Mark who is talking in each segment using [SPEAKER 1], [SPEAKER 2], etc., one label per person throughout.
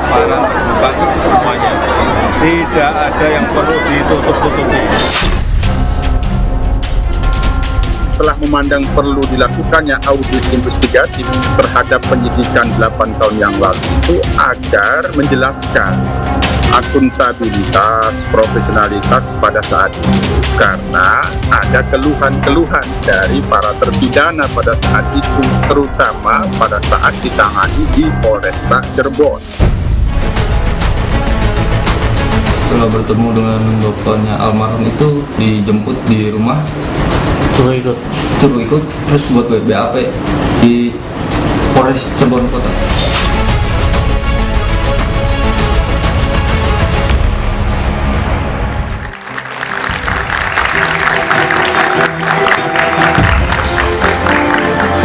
[SPEAKER 1] transparan, terbuka untuk semuanya. Tidak ada yang perlu ditutup-tutupi.
[SPEAKER 2] Telah memandang perlu dilakukannya audit investigatif terhadap penyidikan 8 tahun yang lalu itu agar menjelaskan akuntabilitas, profesionalitas pada saat itu, karena ada keluhan-keluhan dari para terpidana pada saat itu, terutama pada saat ditangani di Polresta Cirebon.
[SPEAKER 3] Setelah bertemu dengan bapaknya almarhum itu dijemput di rumah, suruh ikut terus buat BAP di Polres Cirebon Kota.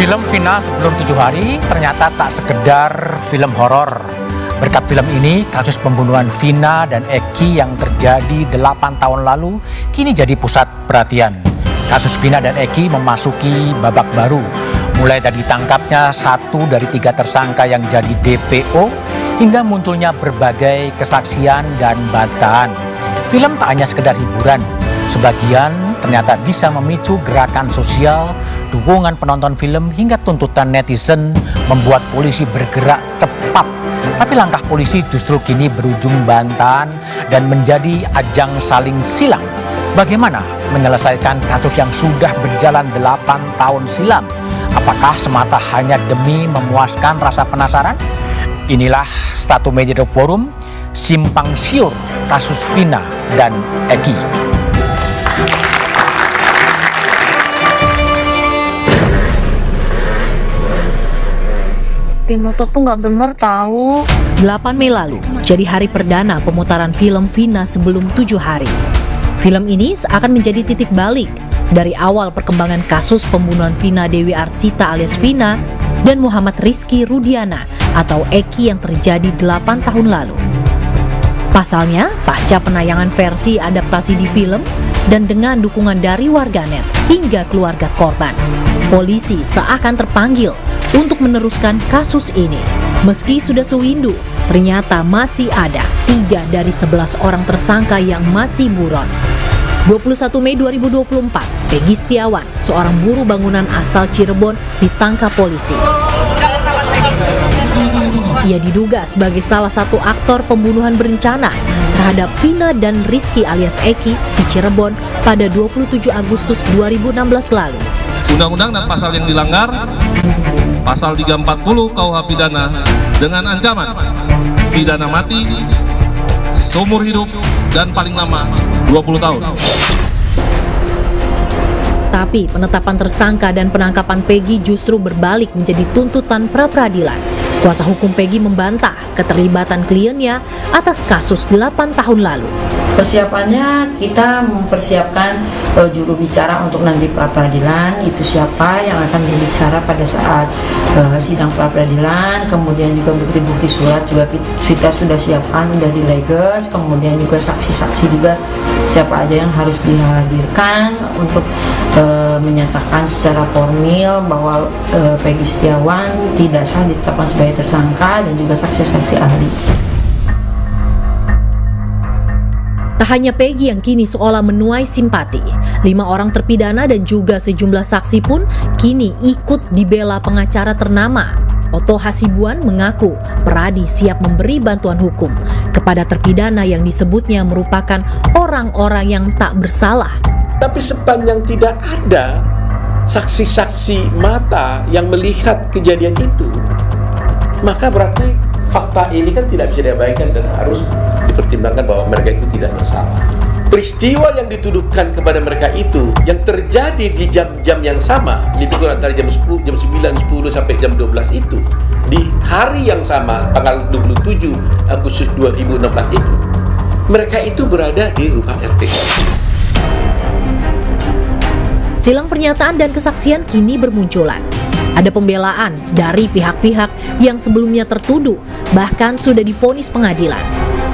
[SPEAKER 4] Film Vina sebelum 7 hari ternyata tak sekedar film horor. Berkat film ini, kasus pembunuhan Vina dan Eki yang terjadi 8 tahun lalu kini jadi pusat perhatian. Kasus Vina dan Eki memasuki babak baru, mulai dari ditangkapnya 1 dari 3 tersangka yang jadi DPO, hingga munculnya berbagai kesaksian dan bantahan. Film tak hanya sekedar hiburan, sebagian ternyata bisa memicu gerakan sosial, dukungan penonton film hingga tuntutan netizen membuat polisi bergerak cepat. Tapi langkah polisi justru kini berujung bantahan dan menjadi ajang saling silang. Bagaimana menyelesaikan kasus yang sudah berjalan 8 tahun silam? Apakah semata hanya demi memuaskan rasa penasaran? Inilah Satu Media Forum, Simpang Siur kasus Vina dan Eki.
[SPEAKER 5] Motor tuh nggak bener tahu.
[SPEAKER 6] 8 Mei lalu jadi hari perdana pemutaran film Vina sebelum 7 hari. Film ini seakan menjadi titik balik dari awal perkembangan kasus pembunuhan Vina Dewi Arsita alias Vina dan Muhammad Rizky Rudiana atau Eki yang terjadi 8 tahun lalu. Pasalnya, pasca penayangan versi adaptasi di film dan dengan dukungan dari warganet hingga keluarga korban, polisi seakan terpanggil untuk meneruskan kasus ini. Meski sudah sewindu, ternyata masih ada 3 dari 11 orang tersangka yang masih buron. 21 Mei 2024, Peggy Setiawan, seorang buruh bangunan asal Cirebon, ditangkap polisi. Ia diduga sebagai salah satu aktor pembunuhan berencana terhadap Vina dan Rizky alias Eki di Cirebon pada 27 Agustus 2016 lalu.
[SPEAKER 7] Undang-undang dan pasal yang dilanggar, pasal 340 KUH pidana dengan ancaman pidana mati, seumur hidup, dan paling lama 20 tahun.
[SPEAKER 6] Tapi penetapan tersangka dan penangkapan Peggy justru berbalik menjadi tuntutan pra-peradilan. Kuasa hukum Peggy membantah keterlibatan kliennya atas kasus 8 tahun lalu.
[SPEAKER 8] Persiapannya kita mempersiapkan juru bicara untuk nanti pra-peradilan, itu siapa yang akan berbicara pada saat sidang pra-peradilan, kemudian juga bukti-bukti surat juga kita sudah siapkan, sudah dileges, kemudian juga saksi-saksi juga siapa aja yang harus dihadirkan untuk menyatakan secara formil bahwa Peggy Setiawan tidak sah ditetapkan sebagai tersangka dan juga saksi-saksi ahli.
[SPEAKER 6] Tak hanya Peggy yang kini seolah menuai simpati, 5 orang terpidana dan juga sejumlah saksi pun kini ikut dibela pengacara ternama. Otto Hasibuan mengaku Peradi siap memberi bantuan hukum kepada terpidana yang disebutnya merupakan orang-orang yang tak bersalah.
[SPEAKER 9] Tapi sepanjang tidak ada saksi-saksi mata yang melihat kejadian itu, maka berarti fakta ini kan tidak bisa diabaikan dan harus dipertimbangkan bahwa mereka itu tidak bersalah. Peristiwa yang dituduhkan kepada mereka itu yang terjadi di jam-jam yang sama, lebih kurang antara jam 9, 10 sampai jam 12 itu, di hari yang sama, tanggal 27 Agustus 2016 itu, mereka itu berada di rumah RT.
[SPEAKER 6] Silang pernyataan dan kesaksian kini bermunculan. Ada pembelaan dari pihak-pihak yang sebelumnya tertuduh, bahkan sudah divonis pengadilan.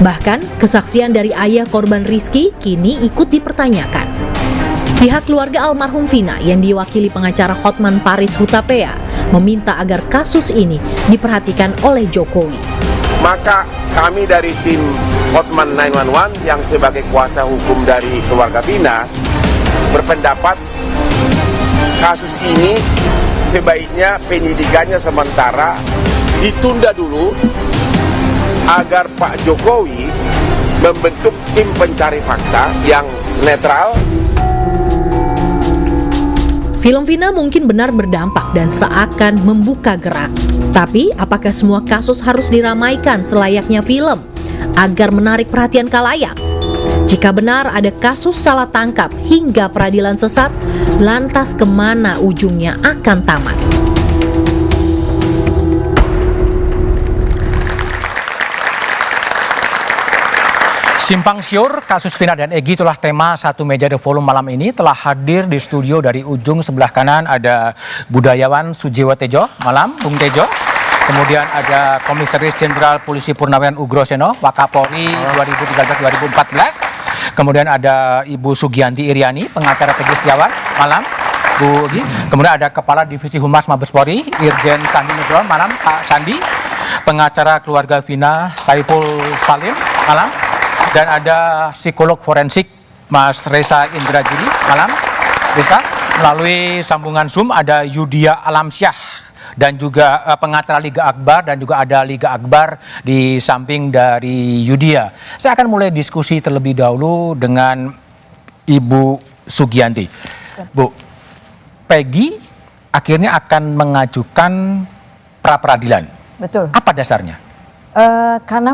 [SPEAKER 6] Bahkan kesaksian dari ayah korban Rizky kini ikut dipertanyakan. Pihak keluarga almarhum Vina yang diwakili pengacara Hotman Paris Hutapea meminta agar kasus ini diperhatikan oleh Jokowi.
[SPEAKER 2] Maka
[SPEAKER 10] kami dari tim Hotman 911 yang sebagai kuasa hukum dari keluarga Vina berpendapat kasus ini sebaiknya penyidikannya sementara ditunda dulu agar Pak Jokowi membentuk tim pencari fakta yang netral.
[SPEAKER 6] Film Vina mungkin benar berdampak dan seakan membuka gerak. Tapi apakah semua kasus harus diramaikan selayaknya film agar menarik perhatian khalayak? Jika benar ada kasus salah tangkap hingga peradilan sesat, lantas kemana ujungnya akan tamat?
[SPEAKER 4] Simpang siur kasus Vina dan Egy itulah tema Satu Meja The Forum malam ini. Telah hadir di studio dari ujung sebelah kanan ada budayawan Sujiwo Tejo, malam Bung Tejo. Kemudian ada Komisaris Jenderal Polisi Purnawiran Ugroseno, Wakapolri 2013-2014. Kemudian ada Ibu Sugianti Iriani, pengacara Peggy Setiawan, malam Bu Egy. Kemudian ada Kepala Divisi Humas Mabes Polri, Irjen Sandi Nugroho, malam Pak Sandi. Pengacara keluarga Vina Saiful Salim, malam. Dan ada psikolog forensik Mas Reza Indragiri, malam Reza. Melalui sambungan Zoom ada Yudia Alamsyah dan juga pengacara Liga Akbar, dan juga ada Liga Akbar di samping dari Yudia. Saya akan mulai diskusi terlebih dahulu dengan Ibu Sugianti. Bu, Peggy akhirnya akan mengajukan pra-peradilan.
[SPEAKER 8] Betul.
[SPEAKER 4] Apa dasarnya?
[SPEAKER 8] Karena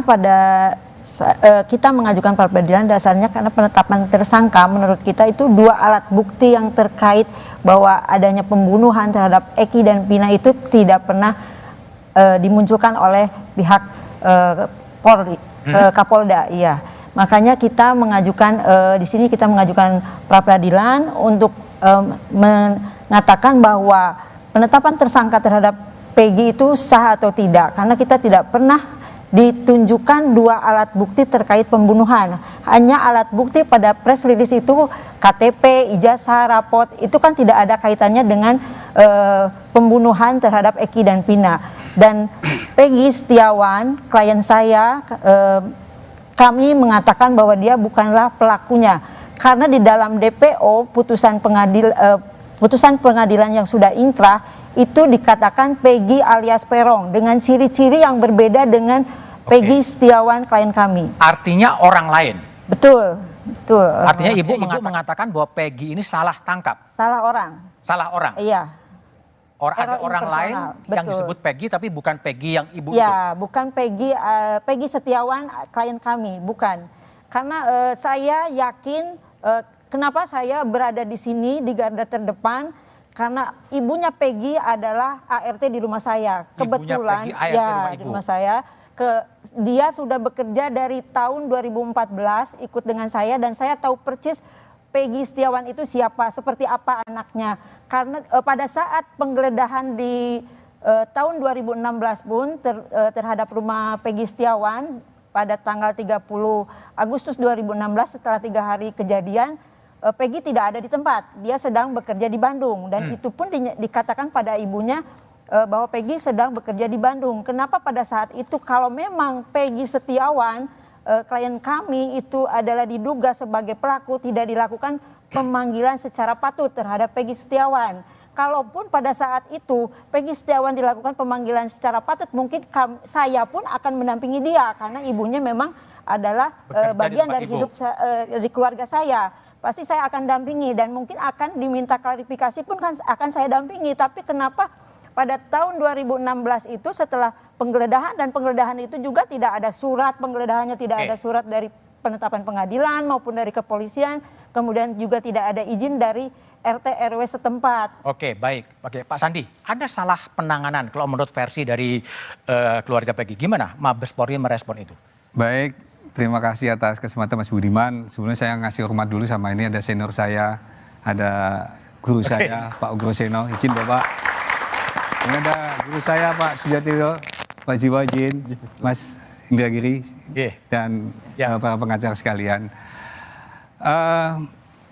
[SPEAKER 8] kita mengajukan pra-peradilan dasarnya karena penetapan tersangka menurut kita itu dua alat bukti yang terkait bahwa adanya pembunuhan terhadap Eki dan Vina itu tidak pernah dimunculkan oleh pihak Polri, Kapolda, iya. Makanya kita mengajukan di sini kita mengajukan pra-peradilan untuk mengatakan bahwa penetapan tersangka terhadap Peggy itu sah atau tidak, karena kita tidak pernah ditunjukkan dua alat bukti terkait pembunuhan. Hanya alat bukti pada press release itu KTP, ijazah, rapot, itu kan tidak ada kaitannya dengan pembunuhan terhadap Eki dan Vina. Dan Peggy Setiawan, klien saya, kami mengatakan bahwa dia bukanlah pelakunya. Karena di dalam DPO, putusan pengadilan yang sudah inkrah, itu dikatakan Peggy alias Peron dengan ciri-ciri yang berbeda dengan Peggy Setiawan, klien kami.
[SPEAKER 4] Artinya orang lain?
[SPEAKER 8] Betul, betul.
[SPEAKER 4] Artinya ibu mengatakan bahwa Peggy ini salah tangkap?
[SPEAKER 8] Salah orang.
[SPEAKER 4] Salah orang?
[SPEAKER 8] Iya.
[SPEAKER 4] Ada orang lain yang disebut Peggy tapi bukan Peggy yang ibu itu?
[SPEAKER 8] Ya, bukan Peggy, Peggy Setiawan, klien kami, bukan. Karena saya yakin kenapa saya berada di sini di garda terdepan, karena ibunya Peggy adalah ART di rumah saya. Kebetulan
[SPEAKER 4] Peggy, ART
[SPEAKER 8] di rumah saya. Dia sudah bekerja dari tahun 2014 ikut dengan saya, dan saya tahu persis Peggy Setiawan itu siapa, seperti apa anaknya. Karena pada saat penggeledahan di tahun 2016 pun terhadap rumah Peggy Setiawan pada tanggal 30 Agustus 2016 setelah 3 hari kejadian, Peggy tidak ada di tempat, dia sedang bekerja di Bandung, dan itu pun dikatakan pada ibunya bahwa Peggy sedang bekerja di Bandung. Kenapa pada saat itu kalau memang Peggy Setiawan, klien kami itu adalah diduga sebagai pelaku, tidak dilakukan pemanggilan secara patut terhadap Peggy Setiawan. Kalaupun pada saat itu Peggy Setiawan dilakukan pemanggilan secara patut, mungkin saya pun akan mendampingi dia, karena ibunya memang adalah bagian dari hidup di keluarga saya. Pasti saya akan dampingi, dan mungkin akan diminta klarifikasi pun kan akan saya dampingi. Tapi kenapa pada tahun 2016 itu setelah penggeledahan, dan penggeledahan itu juga tidak ada surat penggeledahannya, tidak ada surat dari penetapan pengadilan maupun dari kepolisian, kemudian juga tidak ada izin dari RT RW setempat.
[SPEAKER 4] Oke, baik. Oke, Pak Sandi, ada salah penanganan kalau menurut versi dari keluarga Peggy. Gimana Mabes Polri merespon itu?
[SPEAKER 11] Baik, terima kasih atas kesempatan Mas Budiman. Sebelumnya saya ngasih hormat dulu sama ini, ada senior saya, ada guru saya Pak Ugroseno, izin Bapak. Ini ada guru saya Pak Sujatiro, Pak Jiwa izin, Mas Indragiri, dan para pengacara sekalian.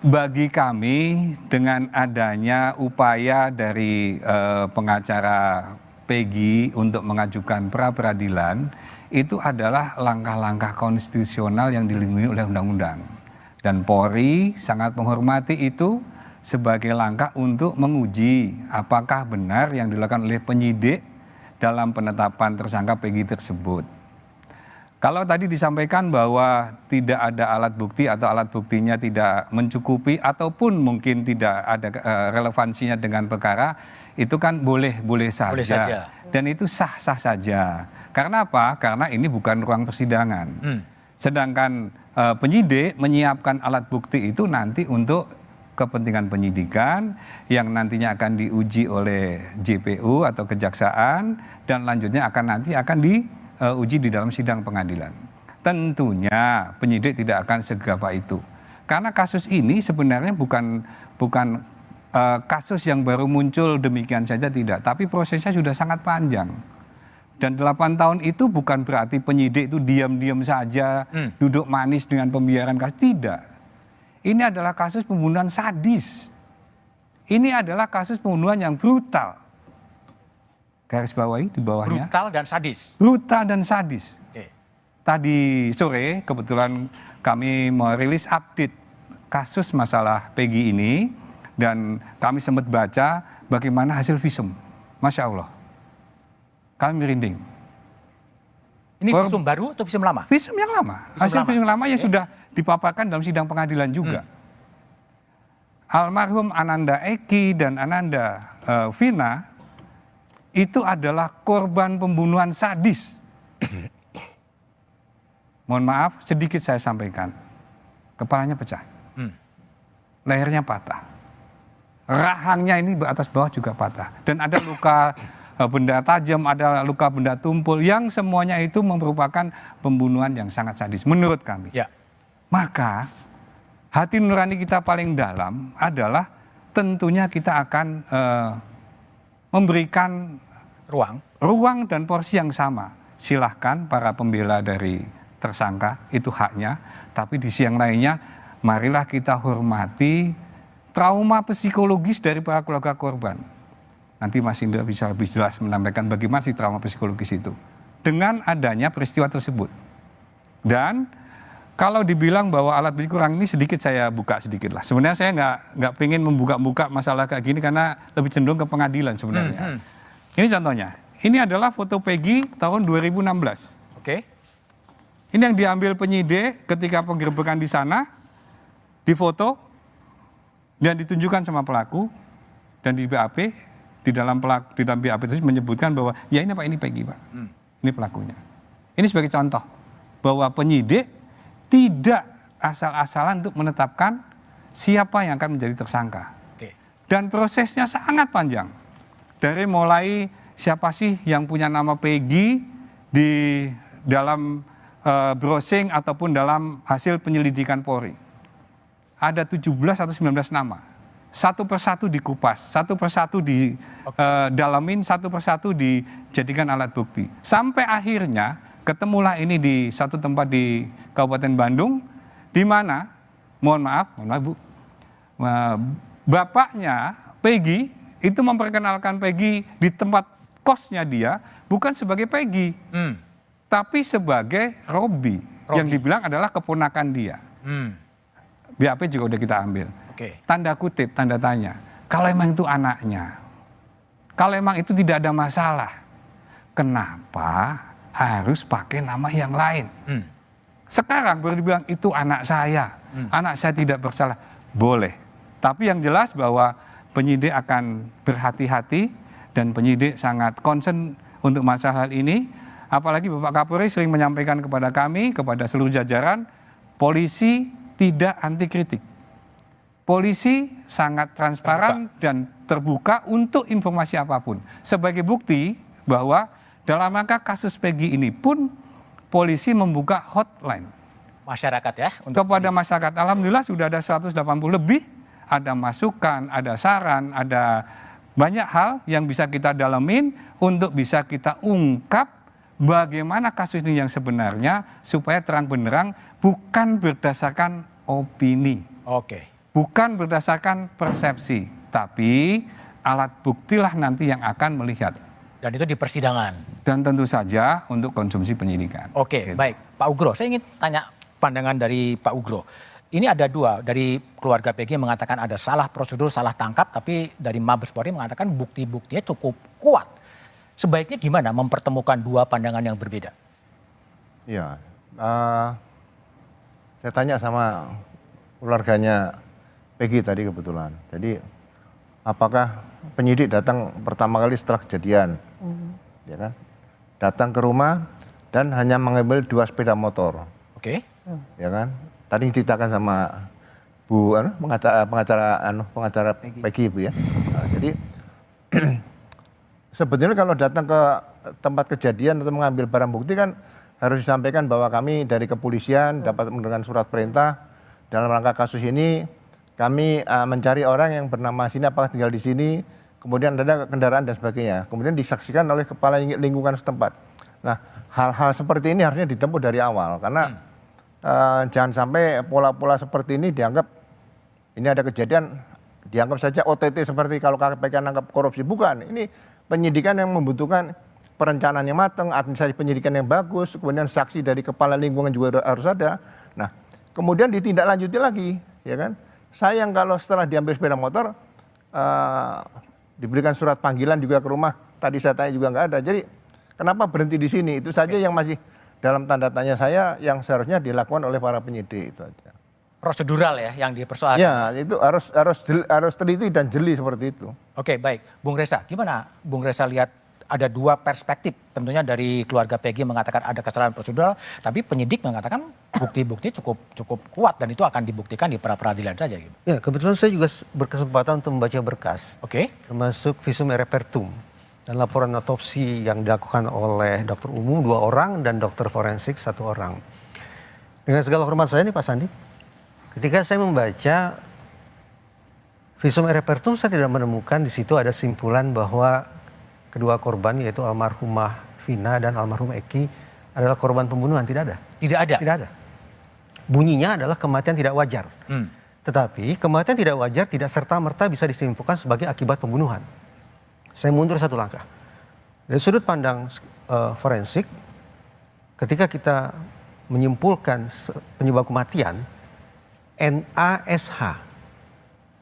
[SPEAKER 11] Bagi kami dengan adanya upaya dari pengacara Peggy untuk mengajukan pra-peradilan, itu adalah langkah-langkah konstitusional yang dilindungi oleh undang-undang. Dan Polri sangat menghormati itu sebagai langkah untuk menguji apakah benar yang dilakukan oleh penyidik dalam penetapan tersangka Peggy tersebut. Kalau tadi disampaikan bahwa tidak ada alat bukti atau alat buktinya tidak mencukupi ataupun mungkin tidak ada relevansinya dengan perkara, itu kan boleh saja. Dan itu sah-sah saja. Karena apa? Karena ini bukan ruang persidangan. Sedangkan penyidik menyiapkan alat bukti itu nanti untuk kepentingan penyidikan yang nantinya akan diuji oleh JPU atau kejaksaan dan lanjutnya akan diuji di dalam sidang pengadilan. Tentunya penyidik tidak akan segagap itu. Karena kasus ini sebenarnya bukan kasus yang baru muncul demikian saja, tidak. Tapi prosesnya sudah sangat panjang. Dan 8 tahun itu bukan berarti penyidik itu diam-diam saja, duduk manis dengan pembiaran kasus. Tidak. Ini adalah kasus pembunuhan sadis. Ini adalah kasus pembunuhan yang brutal. Garis bawahi di bawahnya.
[SPEAKER 4] Brutal dan sadis.
[SPEAKER 11] Brutal dan sadis.
[SPEAKER 4] Oke.
[SPEAKER 11] Tadi sore kebetulan kami merilis update kasus masalah Peggy ini. Dan kami sempat baca bagaimana hasil visum. Masya Allah. Kami merinding.
[SPEAKER 4] Ini visum baru atau visum lama?
[SPEAKER 11] Visum yang lama. Hasil visum lama yang sudah dipaparkan dalam sidang pengadilan juga. Almarhum Ananda Eki dan Ananda Vina itu adalah korban pembunuhan sadis. Mohon maaf, sedikit saya sampaikan. Kepalanya pecah. Lehernya patah. Rahangnya ini atas bawah juga patah. Dan ada luka benda tajam, ada luka benda tumpul, yang semuanya itu merupakan pembunuhan yang sangat sadis menurut kami.
[SPEAKER 4] Ya.
[SPEAKER 11] Maka hati nurani kita paling dalam adalah tentunya kita akan memberikan ruang dan porsi yang sama. Silahkan para pembela dari tersangka, itu haknya. Tapi di sisi yang lainnya, marilah kita hormati trauma psikologis dari para keluarga korban. Nanti Mas Indra bisa lebih jelas menyampaikan bagaimana sih trauma psikologis itu. Dengan adanya peristiwa tersebut. Dan kalau dibilang bahwa alat bukti kurang, ini sedikit saya buka sedikit lah. Sebenarnya saya nggak pengen membuka-buka masalah kayak gini karena lebih cenderung ke pengadilan sebenarnya. Ini contohnya. Ini adalah foto Peggy tahun 2016.
[SPEAKER 4] Oke.
[SPEAKER 11] Ini yang diambil penyidik ketika penggerbekan di sana, difoto dan ditunjukkan sama pelaku, dan di BAP di dalam BAP itu menyebutkan bahwa ya ini Pak, ini Peggy Pak, ini pelakunya. Ini sebagai contoh bahwa penyidik tidak asal-asalan untuk menetapkan siapa yang akan menjadi tersangka. Dan prosesnya sangat panjang. Dari mulai siapa sih yang punya nama Peggy di dalam browsing ataupun dalam hasil penyelidikan Polri. Ada 17 atau 19 nama. Satu persatu dikupas, satu persatu didalamin, satu persatu dijadikan alat bukti. Sampai akhirnya ketemulah ini di satu tempat di Kabupaten Bandung, di mana, mohon maaf Bu, bapaknya Peggy itu memperkenalkan Peggy di tempat kosnya dia, bukan sebagai Peggy, tapi sebagai Robi, yang dibilang adalah keponakan dia. BAP juga udah kita ambil. Tanda kutip, tanda tanya. Kalau emang itu anaknya, kalau emang itu tidak ada masalah, kenapa harus pakai nama yang lain? Sekarang baru dibilang itu anak saya tidak bersalah. Boleh. Tapi yang jelas bahwa penyidik akan berhati-hati dan penyidik sangat concern untuk masalah hal ini. Apalagi Bapak Kapolri sering menyampaikan kepada kami, kepada seluruh jajaran, polisi tidak anti kritik. Polisi sangat transparan dan terbuka untuk informasi apapun. Sebagai bukti bahwa dalam rangka kasus Peggy ini pun polisi membuka hotline.
[SPEAKER 4] Masyarakat ya?
[SPEAKER 11] Kepada masyarakat. Alhamdulillah sudah ada 180 lebih. Ada masukan, ada saran, ada banyak hal yang bisa kita dalamin untuk bisa kita ungkap bagaimana kasus ini yang sebenarnya supaya terang benderang, bukan berdasarkan opini. Bukan berdasarkan persepsi, tapi alat buktilah nanti yang akan melihat.
[SPEAKER 4] Dan itu di persidangan.
[SPEAKER 11] dan tentu saja untuk konsumsi penyidikan.
[SPEAKER 4] Oke, baik. Pak Ugro, saya ingin tanya pandangan dari Pak Ugro. Ini ada dua, dari keluarga PG mengatakan ada salah prosedur, salah tangkap, tapi dari Mabes Polri mengatakan bukti-buktinya cukup kuat. Sebaiknya gimana mempertemukan dua pandangan yang berbeda?
[SPEAKER 12] Iya, saya tanya sama keluarganya Peggy tadi kebetulan. Jadi apakah penyidik datang pertama kali setelah kejadian, ya kan? Datang ke rumah dan hanya mengambil 2 sepeda motor.
[SPEAKER 4] Oke.
[SPEAKER 12] Ya kan? Tadi diceritakan sama Bu pengacara Peggy Bu ya. Nah, jadi sebetulnya kalau datang ke tempat kejadian atau mengambil barang bukti kan harus disampaikan bahwa kami dari kepolisian dapat mendengar surat perintah dalam rangka kasus ini kami mencari orang yang bernama sini apakah tinggal di sini, kemudian ada kendaraan dan sebagainya. Kemudian disaksikan oleh kepala lingkungan setempat. Nah, hal-hal seperti ini harusnya ditempuh dari awal karena jangan sampai pola-pola seperti ini dianggap ini ada kejadian dianggap saja OTT seperti kalau KPK anggap korupsi. Bukan, ini penyidikan yang membutuhkan perencanaan yang matang, administrasi penyidikan yang bagus, kemudian saksi dari kepala lingkungan juga harus ada. Nah, kemudian ditindaklanjuti lagi, ya kan? Sayang kalau setelah diambil sepeda motor, diberikan surat panggilan juga ke rumah. Tadi saya tanya juga nggak ada. Jadi kenapa berhenti di sini? Itu saja yang masih dalam tanda tanya saya yang seharusnya dilakukan oleh para penyidik itu aja.
[SPEAKER 4] Prosedural ya yang dipersoalkan.
[SPEAKER 12] Ya, itu harus teliti dan jeli seperti itu.
[SPEAKER 4] Oke, baik. Bung Reza, gimana Bung Reza lihat ada dua perspektif, tentunya dari keluarga PG mengatakan ada kesalahan prosedural, tapi penyidik mengatakan bukti-bukti cukup kuat dan itu akan dibuktikan di pra-peradilan saja. Gitu.
[SPEAKER 13] Ya, kebetulan saya juga berkesempatan untuk membaca berkas, termasuk visum et repertum dan laporan otopsi yang dilakukan oleh dokter umum 2 orang dan dokter forensik 1 orang. Dengan segala hormat saya nih Pak Sandi, ketika saya membaca visum et repertum saya tidak menemukan di situ ada simpulan bahwa kedua korban yaitu almarhumah Vina dan almarhum Eki adalah korban pembunuhan. Tidak ada.
[SPEAKER 4] Tidak ada?
[SPEAKER 13] Tidak ada. Bunyinya adalah kematian tidak wajar. Tetapi kematian tidak wajar tidak serta-merta bisa disimpulkan sebagai akibat pembunuhan. Saya mundur 1 langkah. Dari sudut pandang forensik, ketika kita menyimpulkan penyebab kematian, NASH,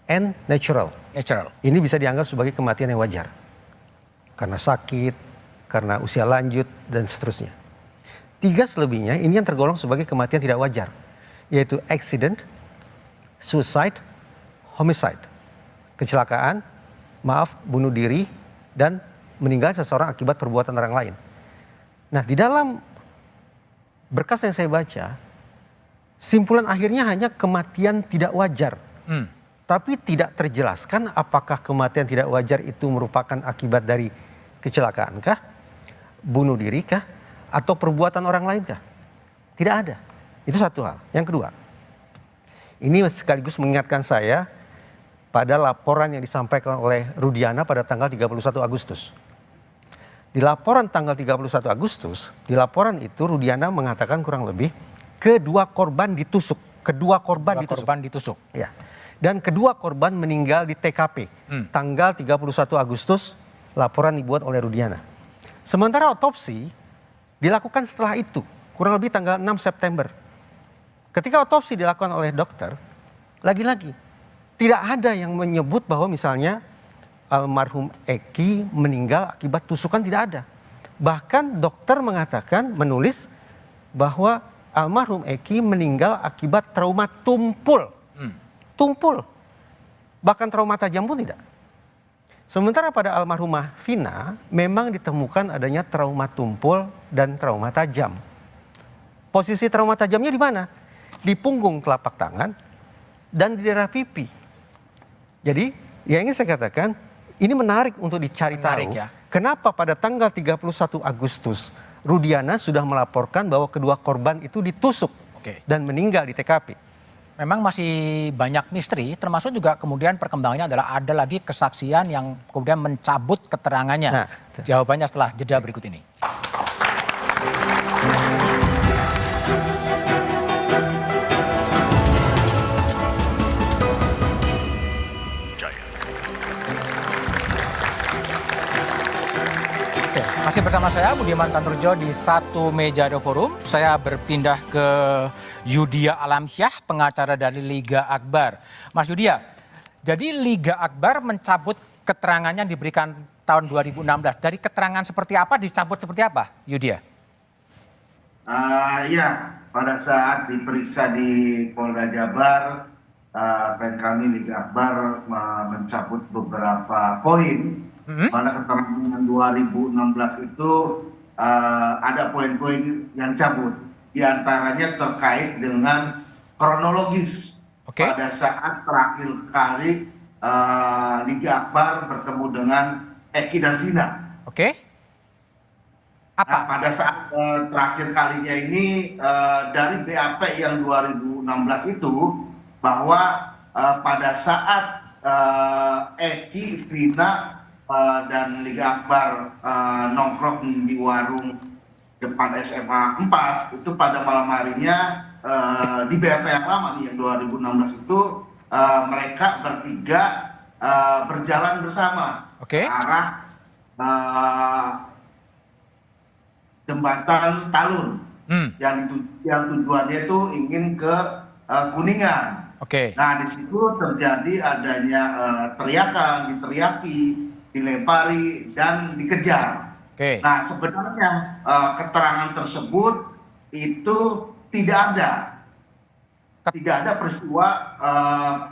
[SPEAKER 13] N natural. Ini bisa dianggap sebagai kematian yang wajar. Karena sakit, karena usia lanjut, dan seterusnya. 3 selebihnya ini yang tergolong sebagai kematian tidak wajar, yaitu accident, suicide, homicide. Kecelakaan, bunuh diri, dan meninggal seseorang akibat perbuatan orang lain. Nah, di dalam berkas yang saya baca, simpulan akhirnya hanya kematian tidak wajar. Tapi tidak terjelaskan apakah kematian tidak wajar itu merupakan akibat dari kecelakaan kah, bunuh diri kah, atau perbuatan orang lain kah? Tidak ada. Itu satu hal. Yang kedua, ini sekaligus mengingatkan saya pada laporan yang disampaikan oleh Rudiana pada tanggal 31 Agustus. Di laporan tanggal 31 Agustus, di laporan itu Rudiana mengatakan kurang lebih kedua korban ditusuk. Kedua korban ditusuk. Ya. Dan kedua korban meninggal di TKP tanggal 31 Agustus. Laporan dibuat oleh Rudiana. Sementara otopsi dilakukan setelah itu, kurang lebih tanggal 6 September. Ketika otopsi dilakukan oleh dokter, lagi-lagi tidak ada yang menyebut bahwa misalnya almarhum Eki meninggal akibat tusukan, tidak ada. Bahkan dokter mengatakan, menulis bahwa almarhum Eki meninggal akibat trauma tumpul. Tumpul. Bahkan trauma tajam pun tidak. Sementara pada almarhumah Vina memang ditemukan adanya trauma tumpul dan trauma tajam. Posisi trauma tajamnya di mana? Di punggung telapak tangan dan di daerah pipi. Jadi yang ingin saya katakan ini menarik untuk dicari tahu. Ya. Kenapa pada tanggal 31 Agustus Rudiana sudah melaporkan bahwa kedua korban itu ditusuk dan meninggal di TKP.
[SPEAKER 4] Memang masih banyak misteri, termasuk juga kemudian perkembangannya adalah ada lagi kesaksian yang kemudian mencabut keterangannya. Nah, jawabannya setelah jeda berikut ini. Oke, masih bersama saya Budiman Tanurjo di Satu Meja The Forum. Saya berpindah ke Yudhya Alamsyah, pengacara dari Liga Akbar. Mas Yudhya, jadi Liga Akbar mencabut keterangannya yang diberikan tahun 2016. Dari keterangan seperti apa, dicabut seperti apa, Yudhya?
[SPEAKER 14] Ya, pada saat diperiksa di Polda Jabar, kami Liga Akbar mencabut beberapa poin. Pada keterangan 2016 itu ada poin-poin yang cabut. Di antaranya terkait dengan kronologis. Pada saat terakhir kali Liga Akbar bertemu dengan Eki dan Vina. Apa? Nah, pada saat terakhir kalinya ini dari BAP yang 2016 itu bahwa pada saat Eki, Vina dan Liga Akbar nongkrong di warung depan SMA 4 itu pada malam harinya di BAP yang lama nih yang 2016 itu mereka bertiga berjalan bersama ke arah jembatan Talun yang tujuannya itu ingin ke Kuningan. Nah di situ terjadi adanya teriakan, diteriaki, dilempari dan dikejar. Nah sebenarnya keterangan tersebut itu tidak ada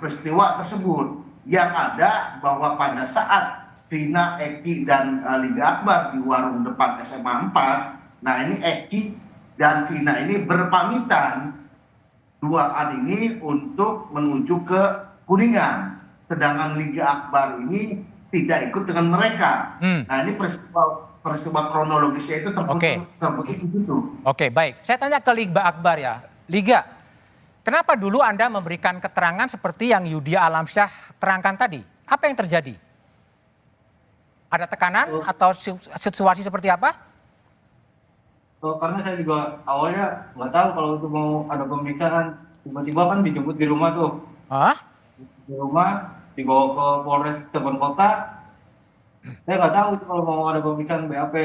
[SPEAKER 14] peristiwa tersebut. Yang ada bahwa pada saat Vina, Eki dan Liga Akbar di warung depan SMA 4, nah ini Eki dan Vina ini berpamitan duaan ini untuk menuju ke Kuningan, sedangkan Liga Akbar ini tidak ikut dengan mereka. Nah ini peristiwa kronologisnya itu terputus di situ.
[SPEAKER 4] Oke, baik. Saya tanya ke Liga Akbar ya. Liga, kenapa dulu Anda memberikan keterangan seperti yang Yudhya Alamsyah terangkan tadi? Apa yang terjadi? Ada tekanan atau situasi seperti apa?
[SPEAKER 3] Karena saya juga awalnya nggak tahu kalau itu mau ada pemeriksaan. Tiba-tiba kan dijemput di rumah tuh. Di rumah, dibawa ke Polres Cirebon Kota. Saya nggak tahu itu kalau mau ada pemeriksaan BAP.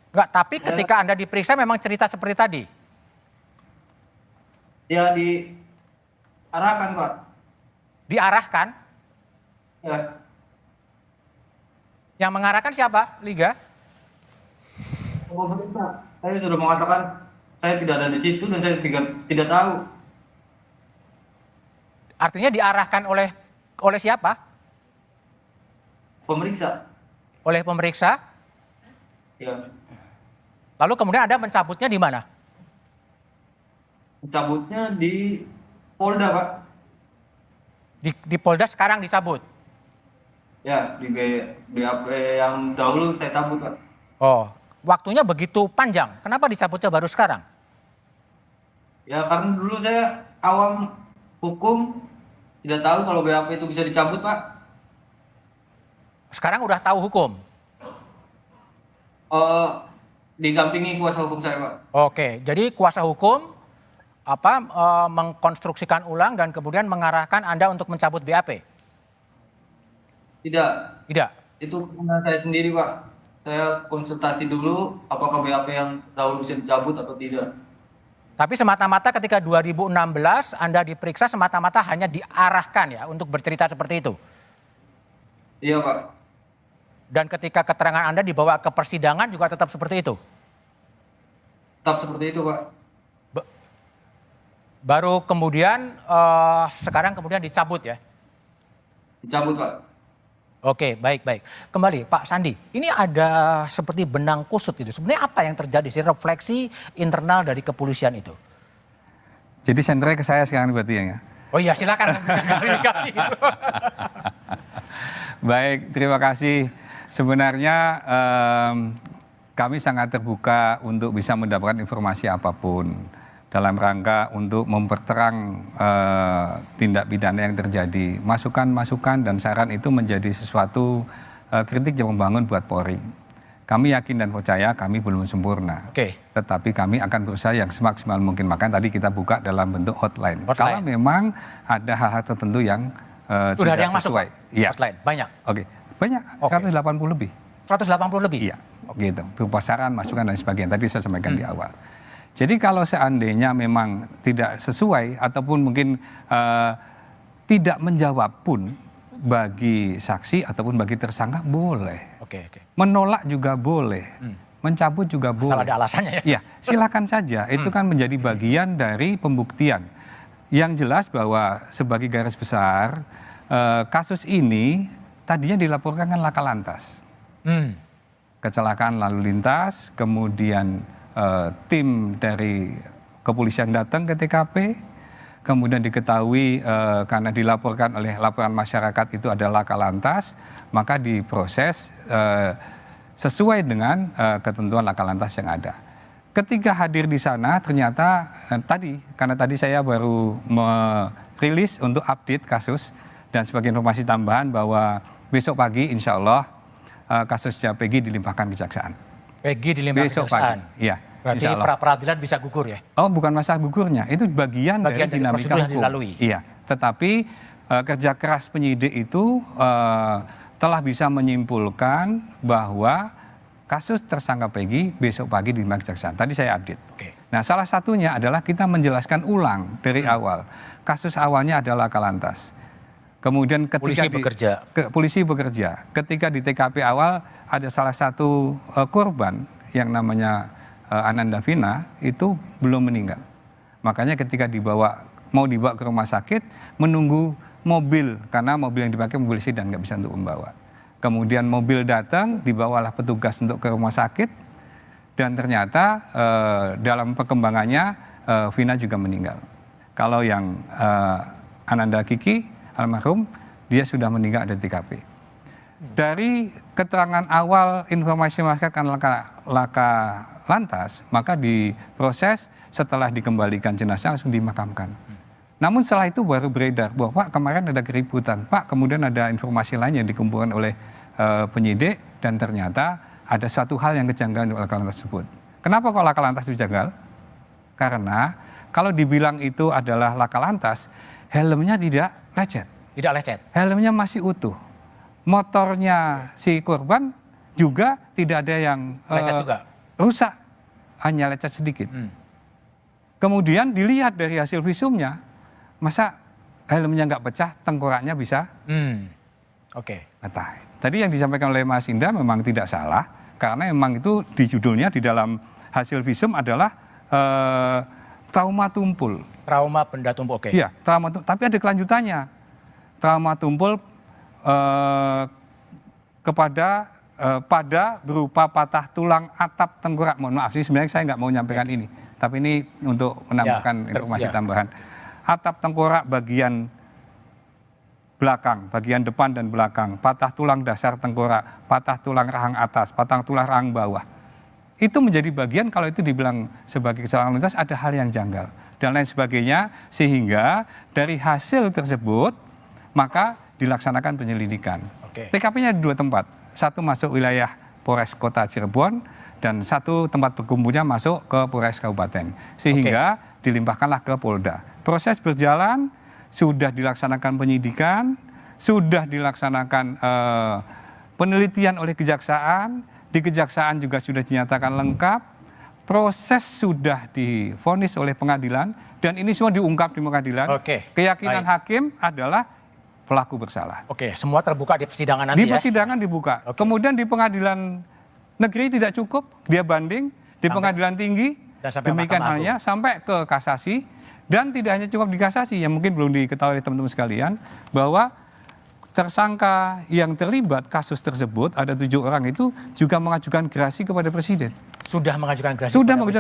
[SPEAKER 4] Enggak, tapi ketika Anda diperiksa memang cerita seperti tadi?
[SPEAKER 3] Ya diarahkan, Pak.
[SPEAKER 4] Diarahkan?
[SPEAKER 3] Ya.
[SPEAKER 4] Yang mengarahkan siapa, Liga?
[SPEAKER 3] Pemerintah. Saya sudah mengatakan saya tidak ada di situ dan saya tidak tahu.
[SPEAKER 4] Artinya diarahkan oleh siapa?
[SPEAKER 3] Pemeriksa.
[SPEAKER 4] Oleh pemeriksa?
[SPEAKER 3] Ya.
[SPEAKER 4] Lalu kemudian Anda mencabutnya di mana?
[SPEAKER 3] Mencabutnya di Polda, Pak.
[SPEAKER 4] Di Polda sekarang dicabut?
[SPEAKER 3] Ya, di BAP yang dahulu saya cabut, Pak.
[SPEAKER 4] Oh, waktunya begitu panjang. Kenapa dicabutnya baru sekarang?
[SPEAKER 3] Ya, karena dulu saya awam hukum, tidak tahu kalau BAP itu bisa dicabut, Pak.
[SPEAKER 4] Sekarang udah tahu hukum?
[SPEAKER 3] Didampingi kuasa hukum saya, Pak.
[SPEAKER 4] Oke, jadi kuasa hukum mengkonstruksikan ulang dan kemudian mengarahkan Anda untuk mencabut BAP?
[SPEAKER 3] Tidak.
[SPEAKER 4] Tidak?
[SPEAKER 3] Itu karena saya sendiri, Pak. Saya konsultasi dulu apakah BAP yang dahulu bisa dicabut atau tidak.
[SPEAKER 4] Tapi semata-mata ketika 2016 Anda diperiksa semata-mata hanya diarahkan ya untuk bercerita seperti itu?
[SPEAKER 3] Iya, Pak.
[SPEAKER 4] Dan ketika keterangan Anda dibawa ke persidangan juga tetap seperti itu?
[SPEAKER 3] Tetap seperti itu, Pak.
[SPEAKER 4] Baru kemudian sekarang kemudian dicabut ya?
[SPEAKER 3] Dicabut, Pak.
[SPEAKER 4] Oke, baik. Kembali Pak Sandi, ini ada seperti benang kusut itu. Sebenarnya apa yang terjadi sih, refleksi internal dari kepolisian itu?
[SPEAKER 11] Jadi senternya ke saya sekarang berarti ya?
[SPEAKER 4] Oh iya, silakan.
[SPEAKER 11] Baik, terima kasih. Sebenarnya kami sangat terbuka untuk bisa mendapatkan informasi apapun dalam rangka untuk memperterang tindak pidana yang terjadi. Masukan-masukan dan saran itu menjadi sesuatu kritik yang membangun buat Polri. Kami yakin dan percaya kami belum sempurna. Tetapi kami akan berusaha yang semaksimal mungkin. Makanya tadi kita buka dalam bentuk hotline. Kalau memang ada hal-hal tertentu yang
[SPEAKER 4] sudah ada yang
[SPEAKER 11] sesuai.
[SPEAKER 4] Masuk hotline, banyak?
[SPEAKER 11] Banyak, 180 lebih.
[SPEAKER 4] 180 lebih?
[SPEAKER 11] Iya, gitu. Berupa saran, masukan dan sebagainya. Tadi saya sampaikan di awal. Jadi kalau seandainya memang tidak sesuai ataupun mungkin tidak menjawab pun bagi saksi ataupun bagi tersangka boleh.
[SPEAKER 4] Oke.
[SPEAKER 11] Menolak juga boleh. Mencabut juga boleh.
[SPEAKER 4] Asal ada alasannya ya.
[SPEAKER 11] Iya, silakan saja. Itu kan menjadi bagian dari pembuktian. Yang jelas bahwa sebagai garis besar kasus ini tadinya dilaporkan kan laka lantas. Kecelakaan lalu lintas, kemudian tim dari kepolisian datang ke TKP, kemudian diketahui karena dilaporkan oleh laporan masyarakat itu ada laka lantas, maka diproses sesuai dengan ketentuan laka lantas yang ada. Ketika hadir di sana ternyata karena tadi saya baru merilis untuk update kasus dan sebagai informasi tambahan bahwa besok pagi insya Allah kasus Peggy dilimpahkan kejaksaan.
[SPEAKER 4] Peggy dilimpahkan kejaksaan?
[SPEAKER 11] Iya.
[SPEAKER 4] Berarti pra-peradilan bisa gugur ya?
[SPEAKER 11] Oh, bukan masalah gugurnya, itu bagian dari dinamika
[SPEAKER 4] prosedur yang
[SPEAKER 11] hukum.
[SPEAKER 4] dilalui.
[SPEAKER 11] Iya, tetapi kerja keras penyidik itu telah bisa menyimpulkan bahwa kasus tersangka Peggy besok pagi dilimpahkan kejaksaan. Tadi saya update. Nah, salah satunya adalah kita menjelaskan ulang dari awal. Kasus awalnya adalah laka lantas. Kemudian ketika polisi bekerja. Ketika di TKP awal ada salah satu korban yang namanya Ananda Vina itu belum meninggal. Makanya ketika mau dibawa ke rumah sakit menunggu mobil karena mobil yang dipakai mobil sedan nggak bisa untuk membawa. Kemudian mobil datang dibawalah petugas untuk ke rumah sakit dan ternyata dalam perkembangannya Vina juga meninggal. Kalau yang Ananda Kiki almarhum dia sudah meninggal ada di TKP. Dari keterangan awal informasi masyarakat kan laka lantas, maka diproses setelah dikembalikan jenazah langsung dimakamkan. Namun setelah itu baru beredar bahwa Pak kemarin ada keributan, Pak kemudian ada informasi lain yang dikumpulkan oleh penyidik dan ternyata ada suatu hal yang kejanggalan untuk laka lantas tersebut. Kenapa kok laka lantas itu janggal? Karena kalau dibilang itu adalah laka lantas, helmnya tidak lecet.
[SPEAKER 4] Tidak lecet?
[SPEAKER 11] Helmnya masih utuh. Motornya si korban juga tidak ada yang
[SPEAKER 4] lecet juga?
[SPEAKER 11] Rusak, hanya lecet sedikit. Kemudian dilihat dari hasil visumnya, masa helmnya nggak pecah, tengkoraknya bisa patah. Tadi yang disampaikan oleh Mas Indra memang tidak salah, karena memang itu di judulnya di dalam hasil visum adalah trauma tumpul.
[SPEAKER 4] Trauma benda tumpul, oke.
[SPEAKER 11] Iya, trauma tumpul, tapi ada kelanjutannya. Trauma tumpul pada berupa patah tulang atap tengkorak. Mohon maaf sih sebenarnya saya nggak mau menyampaikan ini, tapi ini untuk menambahkan informasi tambahan. Atap tengkorak bagian belakang, bagian depan dan belakang, patah tulang dasar tengkorak, patah tulang rahang atas, patah tulang rahang bawah. Itu menjadi bagian kalau itu dibilang sebagai kecelakaan lalu lintas ada hal yang janggal dan lain sebagainya, sehingga dari hasil tersebut maka dilaksanakan penyelidikan. TKP-nya ada 2 tempat. Satu masuk wilayah Polres Kota Cirebon dan satu tempat berkumpulnya masuk ke Polres Kabupaten. Sehingga dilimpahkanlah ke Polda. Proses berjalan, sudah dilaksanakan penyidikan, sudah dilaksanakan penelitian oleh kejaksaan, di kejaksaan juga sudah dinyatakan lengkap, proses sudah divonis oleh pengadilan, dan ini semua diungkap di pengadilan. Keyakinan hakim adalah pelaku bersalah.
[SPEAKER 4] Semua terbuka di persidangan nanti
[SPEAKER 11] di persidangan dibuka. Kemudian di pengadilan negeri tidak cukup, dia banding, di pengadilan tinggi, demikian halnya sampai ke kasasi, dan tidak hanya cukup di kasasi, yang mungkin belum diketahui oleh teman-teman sekalian, bahwa tersangka yang terlibat kasus tersebut, ada 7 orang itu juga mengajukan gerasi kepada Presiden.
[SPEAKER 4] Sudah mengajukan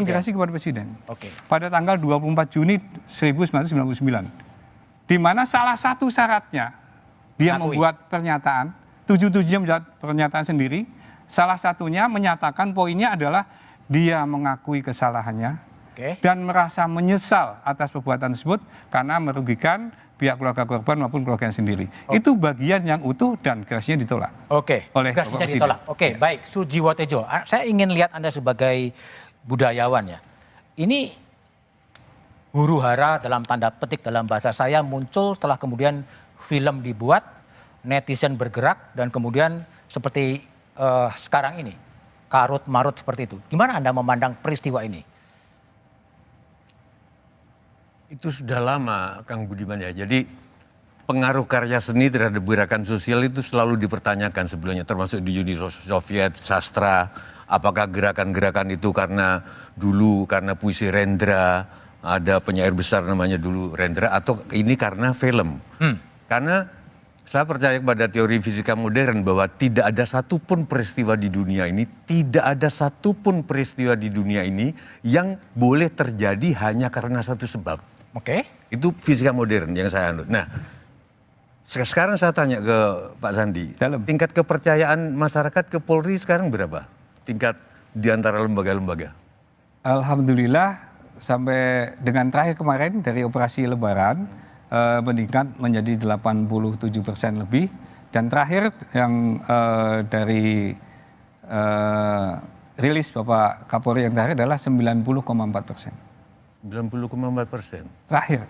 [SPEAKER 4] gerasi
[SPEAKER 11] kepada Presiden. Pada tanggal 24 Juni 1999. Di mana salah satu syaratnya, dia membuat pernyataan, 7-7 membuat pernyataan sendiri, salah satunya menyatakan poinnya adalah dia mengakui kesalahannya, dan merasa menyesal atas perbuatan tersebut karena merugikan pihak keluarga korban maupun keluarganya sendiri. Itu bagian yang utuh dan gerasinya ditolak. Oleh
[SPEAKER 4] gerasinya ditolak. Baik, Sujiwo Tejo, saya ingin lihat Anda sebagai budayawan ya. Ini huru hara dalam tanda petik dalam bahasa saya muncul setelah kemudian film dibuat, netizen bergerak dan kemudian seperti sekarang ini, karut marut seperti itu. Gimana Anda memandang peristiwa ini?
[SPEAKER 15] Itu sudah lama, Kang Budiman ya. Jadi pengaruh karya seni terhadap gerakan sosial itu selalu dipertanyakan sebelumnya, termasuk di Uni Soviet, sastra. Apakah gerakan-gerakan itu karena puisi Rendra, ada penyair besar namanya dulu Rendra, atau ini karena film? Karena saya percaya pada teori fisika modern bahwa tidak ada satupun peristiwa di dunia ini, yang boleh terjadi hanya karena satu sebab.
[SPEAKER 4] Oke.
[SPEAKER 15] Itu fisika modern yang saya anut. Nah, sekarang saya tanya ke Pak Sandi, tingkat kepercayaan masyarakat ke Polri sekarang berapa? Tingkat di antara lembaga-lembaga?
[SPEAKER 11] Alhamdulillah sampai dengan terakhir kemarin dari operasi Lebaran meningkat menjadi 87% lebih, dan terakhir yang dari rilis Bapak Kapolri yang terakhir adalah 90,4%.
[SPEAKER 15] 90,4%.
[SPEAKER 11] Terakhir.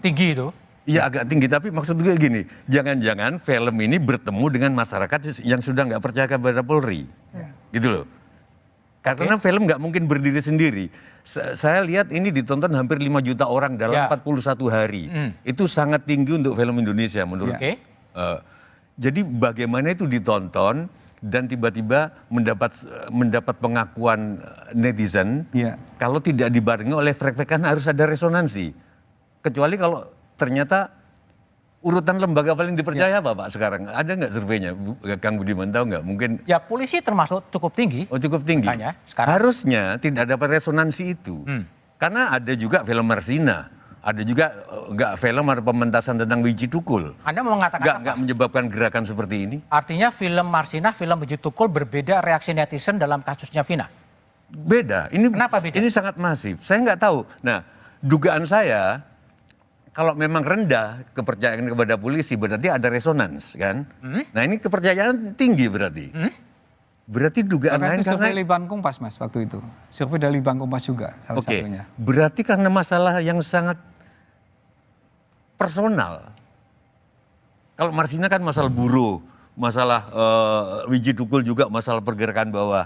[SPEAKER 4] Tinggi itu?
[SPEAKER 15] Iya agak tinggi, tapi maksud gue gini, jangan-jangan film ini bertemu dengan masyarakat yang sudah nggak percaya kepada Polri, gitu loh. Karena film nggak mungkin berdiri sendiri. Saya lihat ini ditonton hampir 5 juta orang dalam 41 hari. Itu sangat tinggi untuk film Indonesia menurut. Jadi bagaimana itu ditonton dan tiba-tiba mendapat pengakuan netizen, kalau tidak dibarengi oleh frekuensi harus ada resonansi. Kecuali kalau ternyata urutan lembaga paling dipercaya apa Pak sekarang? Ada nggak surveinya? Kang Budiman tahu nggak? Mungkin. Ya
[SPEAKER 4] polisi termasuk cukup tinggi.
[SPEAKER 15] Oh cukup tinggi. Harusnya tidak dapat resonansi itu. Karena ada juga film Marsina. Ada juga nggak film atau pementasan tentang Wiji Tukul.
[SPEAKER 4] Anda mau mengatakan
[SPEAKER 15] nggak menyebabkan gerakan seperti ini?
[SPEAKER 4] Artinya film Marsina, film Wiji Tukul berbeda reaksi netizen dalam kasusnya Vina?
[SPEAKER 15] Beda. Kenapa beda? Ini sangat masif. Saya nggak tahu. Nah, dugaan saya kalau memang rendah kepercayaan kepada polisi berarti ada resonans kan? Nah ini kepercayaan tinggi berarti. Berarti dugaan lain karena
[SPEAKER 11] survei Litbang Kompas Mas waktu itu. Survei dari Litbang Kompas juga salah satunya.
[SPEAKER 15] Berarti karena masalah yang sangat personal. Kalau Marsina kan masalah buruh, masalah Wiji Tukul juga masalah pergerakan bawah.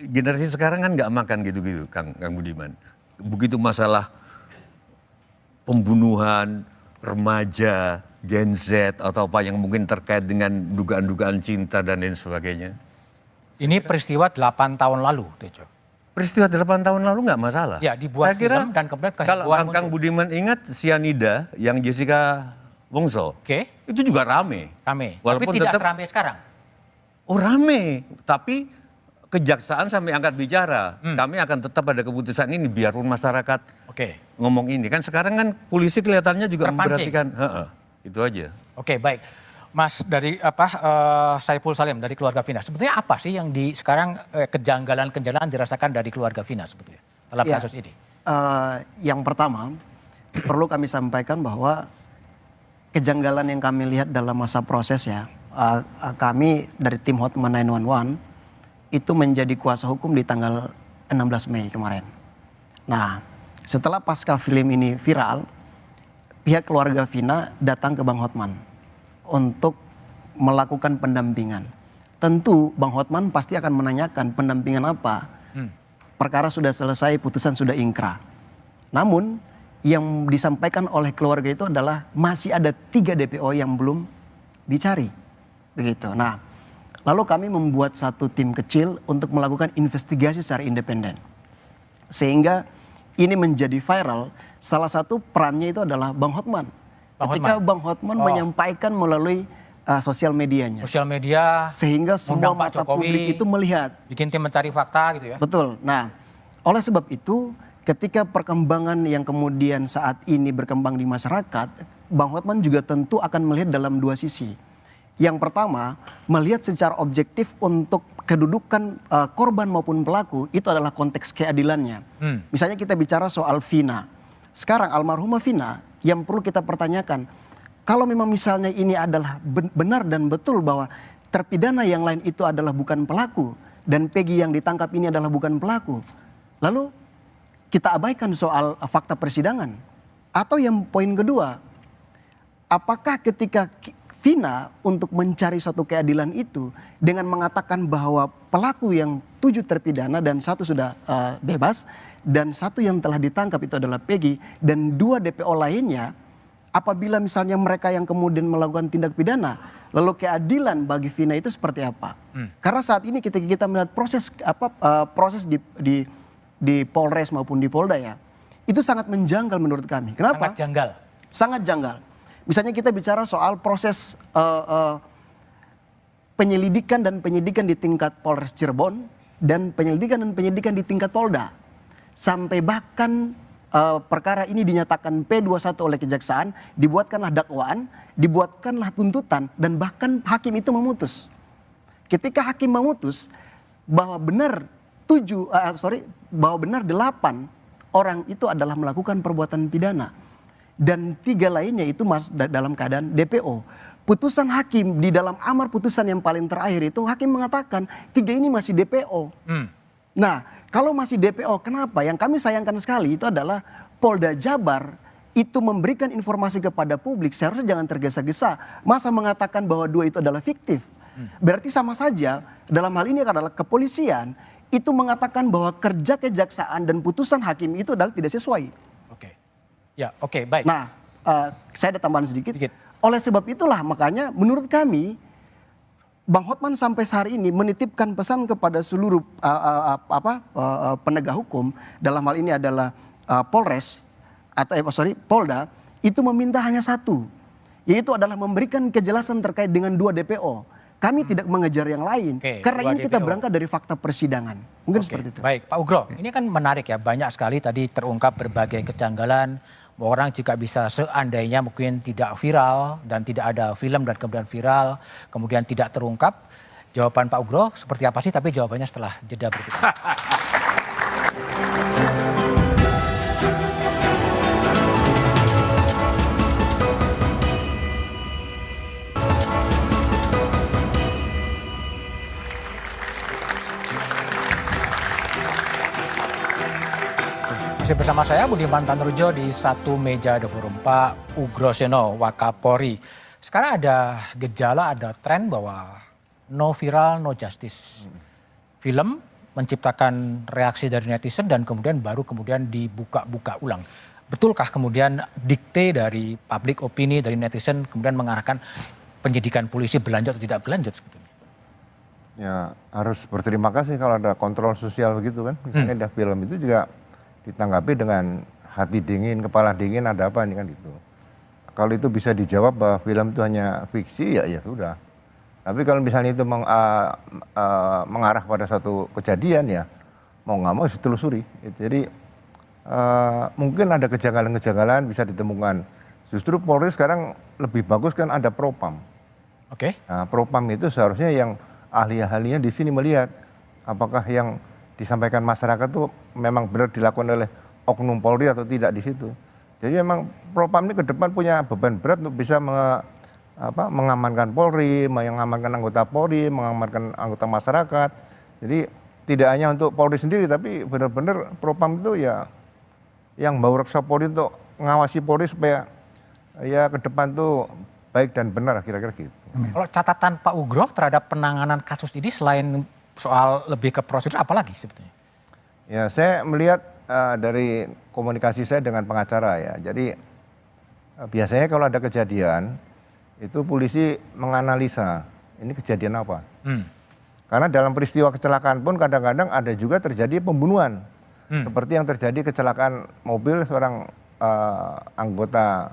[SPEAKER 15] Generasi sekarang kan nggak makan gitu-gitu, Kang Budiman. Begitu masalah pembunuhan remaja, Gen Z atau apa yang mungkin terkait dengan dugaan-dugaan cinta dan lain sebagainya.
[SPEAKER 4] Ini peristiwa 8 tahun lalu, Tejo.
[SPEAKER 15] Peristiwa 8 tahun lalu nggak masalah.
[SPEAKER 4] Ya, dibuat film dan kemudian
[SPEAKER 15] kalau Kang Budiman ingat Cyanida yang Jessica Wongso. Itu juga rame.
[SPEAKER 4] Walaupun tapi tidak ramai sekarang.
[SPEAKER 15] Oh rame, tapi kejaksaan sampai angkat bicara. Kami akan tetap pada keputusan ini biarpun masyarakat ngomong ini. Kan sekarang kan polisi kelihatannya juga memperhatikan. Itu aja.
[SPEAKER 4] Oke, baik. Mas dari Saiful Salim dari keluarga Vina. Sebetulnya apa sih yang sekarang kejanggalan-kejanggalan dirasakan dari keluarga Vina sebetulnya dalam kasus ini?
[SPEAKER 16] Yang pertama perlu kami sampaikan bahwa kejanggalan yang kami lihat dalam masa proses kami dari tim Hotman 911 itu menjadi kuasa hukum di tanggal 16 Mei kemarin. Nah, setelah pasca film ini viral, pihak keluarga Vina datang ke Bang Hotman untuk melakukan pendampingan. Tentu Bang Hotman pasti akan menanyakan pendampingan apa. Perkara sudah selesai, putusan sudah ingkrah. Namun yang disampaikan oleh keluarga itu adalah masih ada 3 DPO yang belum dicari. Begitu. Nah, lalu kami membuat satu tim kecil untuk melakukan investigasi secara independen. Sehingga ini menjadi viral, salah satu perannya itu adalah Bang Hotman. Ketika Bang Hotman menyampaikan melalui sosial medianya.
[SPEAKER 4] Sosial media.
[SPEAKER 16] Sehingga semua mata publik itu melihat.
[SPEAKER 4] Bikin tim mencari fakta gitu ya.
[SPEAKER 16] Betul. Nah, oleh sebab itu ketika perkembangan yang kemudian saat ini berkembang di masyarakat, Bang Hotman juga tentu akan melihat dalam 2 sisi. Yang pertama, melihat secara objektif untuk kedudukan korban maupun pelaku itu adalah konteks keadilannya. Misalnya kita bicara soal Vina. Sekarang almarhumah Vina yang perlu kita pertanyakan, kalau memang misalnya ini adalah benar dan betul bahwa terpidana yang lain itu adalah bukan pelaku dan Peggy yang ditangkap ini adalah bukan pelaku, lalu kita abaikan soal fakta persidangan. Atau yang poin kedua, apakah ketika Vina untuk mencari suatu keadilan itu dengan mengatakan bahwa pelaku yang 7 terpidana dan 1 sudah bebas dan 1 yang telah ditangkap itu adalah Peggy dan 2 DPO lainnya, apabila misalnya mereka yang kemudian melakukan tindak pidana, lalu keadilan bagi Vina itu seperti apa? Karena saat ini ketika kita melihat proses di Polres maupun di Polda ya, itu sangat menjanggal menurut kami. Kenapa?
[SPEAKER 4] Sangat janggal.
[SPEAKER 16] Sangat janggal. Misalnya kita bicara soal proses penyelidikan dan penyidikan di tingkat Polres Cirebon dan penyelidikan dan penyidikan di tingkat Polda. Sampai bahkan perkara ini dinyatakan P21 oleh kejaksaan, dibuatkanlah dakwaan, dibuatkanlah tuntutan dan bahkan hakim itu memutus. Ketika hakim memutus bahwa benar 8 orang itu adalah melakukan perbuatan pidana dan 3 lainnya itu dalam keadaan DPO. Putusan hakim di dalam amar putusan yang paling terakhir itu hakim mengatakan 3 ini masih DPO. Nah, kalau masih DPO, kenapa? Yang kami sayangkan sekali itu adalah Polda Jabar itu memberikan informasi kepada publik seharusnya jangan tergesa-gesa. Masa mengatakan bahwa 2 itu adalah fiktif? Berarti sama saja dalam hal ini adalah kepolisian itu mengatakan bahwa kerja kejaksaan dan putusan hakim itu adalah tidak sesuai.
[SPEAKER 4] Ya, oke, baik.
[SPEAKER 16] Nah, saya ada tambahan sedikit. Oleh sebab itulah makanya menurut kami Bang Hotman sampai hari ini menitipkan pesan kepada seluruh penegak hukum, dalam hal ini adalah Polres atau Polda, itu meminta hanya 1, yaitu adalah memberikan kejelasan terkait dengan 2 DPO. Kami tidak mengejar yang lain, karena ini kita berangkat dari fakta persidangan. Mungkin seperti itu.
[SPEAKER 4] Baik, Pak Ugro, ini kan menarik ya, banyak sekali tadi terungkap berbagai kejanggalan. Orang jika bisa seandainya mungkin tidak viral dan tidak ada film dan kemudian viral, kemudian tidak terungkap. Jawaban Pak Ugro seperti apa sih? Tapi jawabannya setelah jeda berikut ini. Masih bersama saya Budiman Tanurjo di satu meja The Forum, Pak Ugroseno, Wakapolri. Sekarang ada gejala, ada tren bahwa no viral, no justice. Film menciptakan reaksi dari netizen dan kemudian dibuka-buka ulang. Betulkah kemudian dikte dari public opini, dari netizen kemudian mengarahkan penyidikan polisi berlanjut atau tidak berlanjut sebetulnya?
[SPEAKER 12] Ya harus berterima kasih kalau ada kontrol sosial begitu kan. Misalnya ada film itu juga ditanggapi dengan hati dingin, kepala dingin, ada apa ini kan gitu. Kalau itu bisa dijawab bahwa film itu hanya fiksi, ya sudah. Tapi kalau misalnya itu mengarah pada satu kejadian ya, mau nggak mau harus ditelusuri. Jadi mungkin ada kejanggalan-kejanggalan bisa ditemukan. Justru Polri sekarang lebih bagus kan ada propam. Nah, propam itu seharusnya yang ahli-ahlinya di sini melihat apakah yang disampaikan masyarakat itu memang benar dilakukan oleh oknum Polri atau tidak di situ. Jadi memang propam ini ke depan punya beban berat untuk bisa mengamankan Polri, mengamankan anggota Polri, mengamankan anggota masyarakat. Jadi tidak hanya untuk Polri sendiri, tapi benar-benar propam itu ya yang bawa reksa Polri untuk mengawasi Polri supaya ya ke depan tuh baik dan benar, kira-kira gitu.
[SPEAKER 4] Kalau catatan Pak Ugro terhadap penanganan kasus ini selain soal lebih ke prosedur, apa lagi sebetulnya?
[SPEAKER 12] Ya, saya melihat dari komunikasi saya dengan pengacara ya. Jadi biasanya kalau ada kejadian itu polisi menganalisa ini kejadian apa. Karena dalam peristiwa kecelakaan pun kadang-kadang ada juga terjadi pembunuhan. Seperti yang terjadi kecelakaan mobil seorang anggota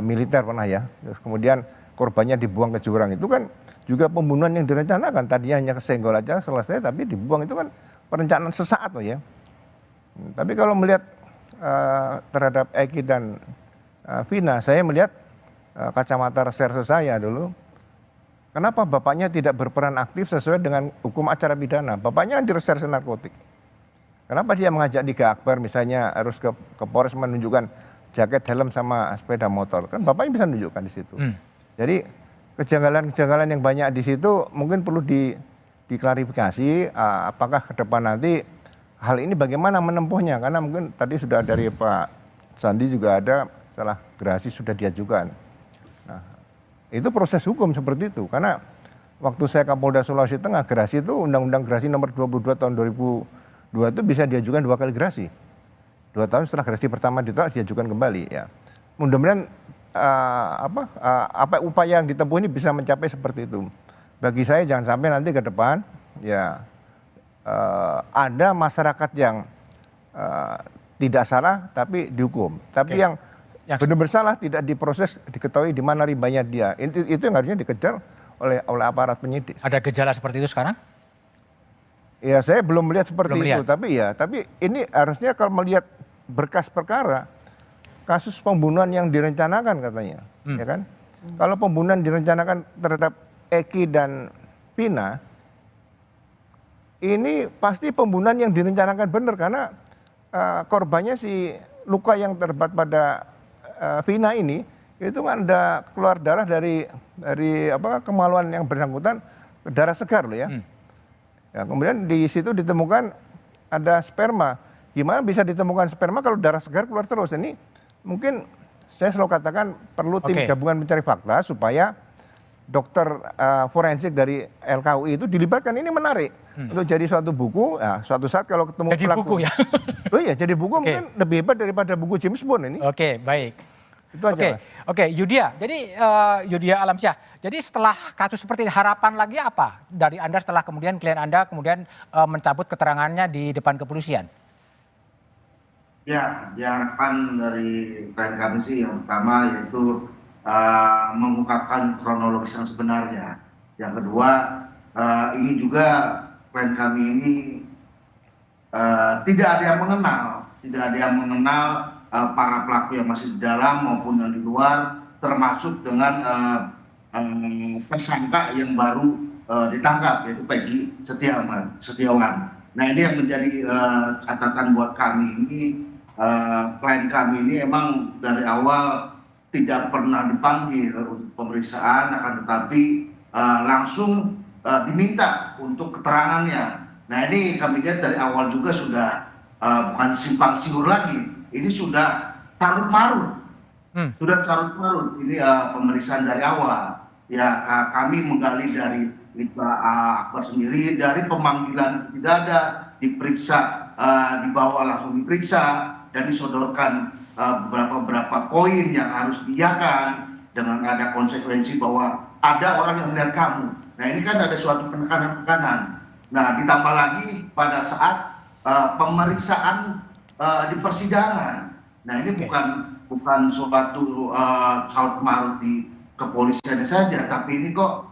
[SPEAKER 12] militer pernah ya. Terus kemudian korbannya dibuang ke jurang, itu kan juga pembunuhan yang direncanakan. Tadinya hanya kesenggol aja selesai, tapi dibuang, itu kan perencanaan sesaat loh ya. Tapi kalau melihat terhadap Eki dan Vina, saya melihat kacamata reserse saya dulu, kenapa bapaknya tidak berperan aktif sesuai dengan hukum acara pidana? Bapaknya di reserse narkotik. Kenapa dia mengajak Liga Akbar misalnya harus ke Polres menunjukkan jaket, helm sama sepeda motor? Kan bapaknya bisa menunjukkan di situ. Jadi kejanggalan-kejanggalan yang banyak di situ mungkin perlu diklarifikasi apakah ke depan nanti hal ini bagaimana menempuhnya, karena mungkin tadi sudah dari Pak Sandi juga ada salah gerasi sudah diajukan. Nah, Itu proses hukum seperti itu. Karena waktu saya Kapolda Sulawesi Tengah, gerasi itu Undang-Undang Gerasi nomor 22 tahun 2002 itu bisa diajukan 2 kali gerasi. 2 tahun setelah gerasi pertama ditolak diajukan kembali ya. Mudah-mudahan apa upaya yang ditempuh ini bisa mencapai seperti itu. Bagi saya jangan sampai nanti ke depan ya ada masyarakat yang tidak salah tapi dihukum. Tapi yang benar-benar salah tidak diproses, diketahui di mana ribanya dia. Itu yang harusnya dikejar oleh aparat penyidik.
[SPEAKER 4] Ada gejala seperti itu sekarang?
[SPEAKER 12] Ya saya belum melihat seperti itu, tapi ini harusnya kalau melihat berkas perkara kasus pembunuhan yang direncanakan katanya, ya kan? Kalau pembunuhan direncanakan terhadap Eki dan Vina, ini pasti pembunuhan yang direncanakan benar karena korbannya si luka yang terdapat pada Vina ini itu kan ada keluar darah dari kemaluan yang bersangkutan, darah segar loh ya. Ya, kemudian di situ ditemukan ada sperma. Gimana bisa ditemukan sperma kalau darah segar keluar terus? Ini mungkin saya selalu katakan perlu tim gabungan mencari fakta supaya dokter forensik dari LKUI itu dilibatkan. Ini menarik untuk jadi suatu buku. Ya, suatu saat kalau ketemu
[SPEAKER 4] jadi
[SPEAKER 12] pelaku, buku ya. Oh iya, jadi buku mungkin lebih hebat daripada buku James Bond ini.
[SPEAKER 4] Oke, baik.
[SPEAKER 12] Itu aja.
[SPEAKER 4] Oke, Yudhya. Jadi Yudhya Alamsyah. Jadi setelah kasus seperti ini, harapan lagi apa dari Anda setelah kemudian klien Anda kemudian mencabut keterangannya di depan kepolisian?
[SPEAKER 14] Ya, harapan dari klien kami sih yang pertama yaitu mengungkapkan kronologis yang sebenarnya. Yang kedua, ini juga klien kami ini tidak ada yang mengenal para pelaku yang masih di dalam maupun yang di luar, termasuk dengan tersangka yang baru ditangkap yaitu Peggy Setiawan. Nah ini yang menjadi catatan buat kami ini, klien kami ini emang dari awal tidak pernah dipanggil untuk pemeriksaan, akan tetapi langsung diminta untuk keterangannya. Nah ini kami lihat dari awal juga sudah bukan simpang siur lagi. Ini sudah carut marut, ini pemeriksaan dari awal. Ya kami menggali dari Akbar sendiri, dari pemanggilan tidak ada, diperiksa, dibawa langsung diperiksa dan disodorkan beberapa poin yang harus diiyakan dengan ada konsekuensi bahwa ada orang yang melihat kamu. Nah ini kan ada suatu penekanan. Nah ditambah lagi pada saat pemeriksaan di persidangan. Nah ini bukan suatu carut marut di kepolisian saja, tapi ini kok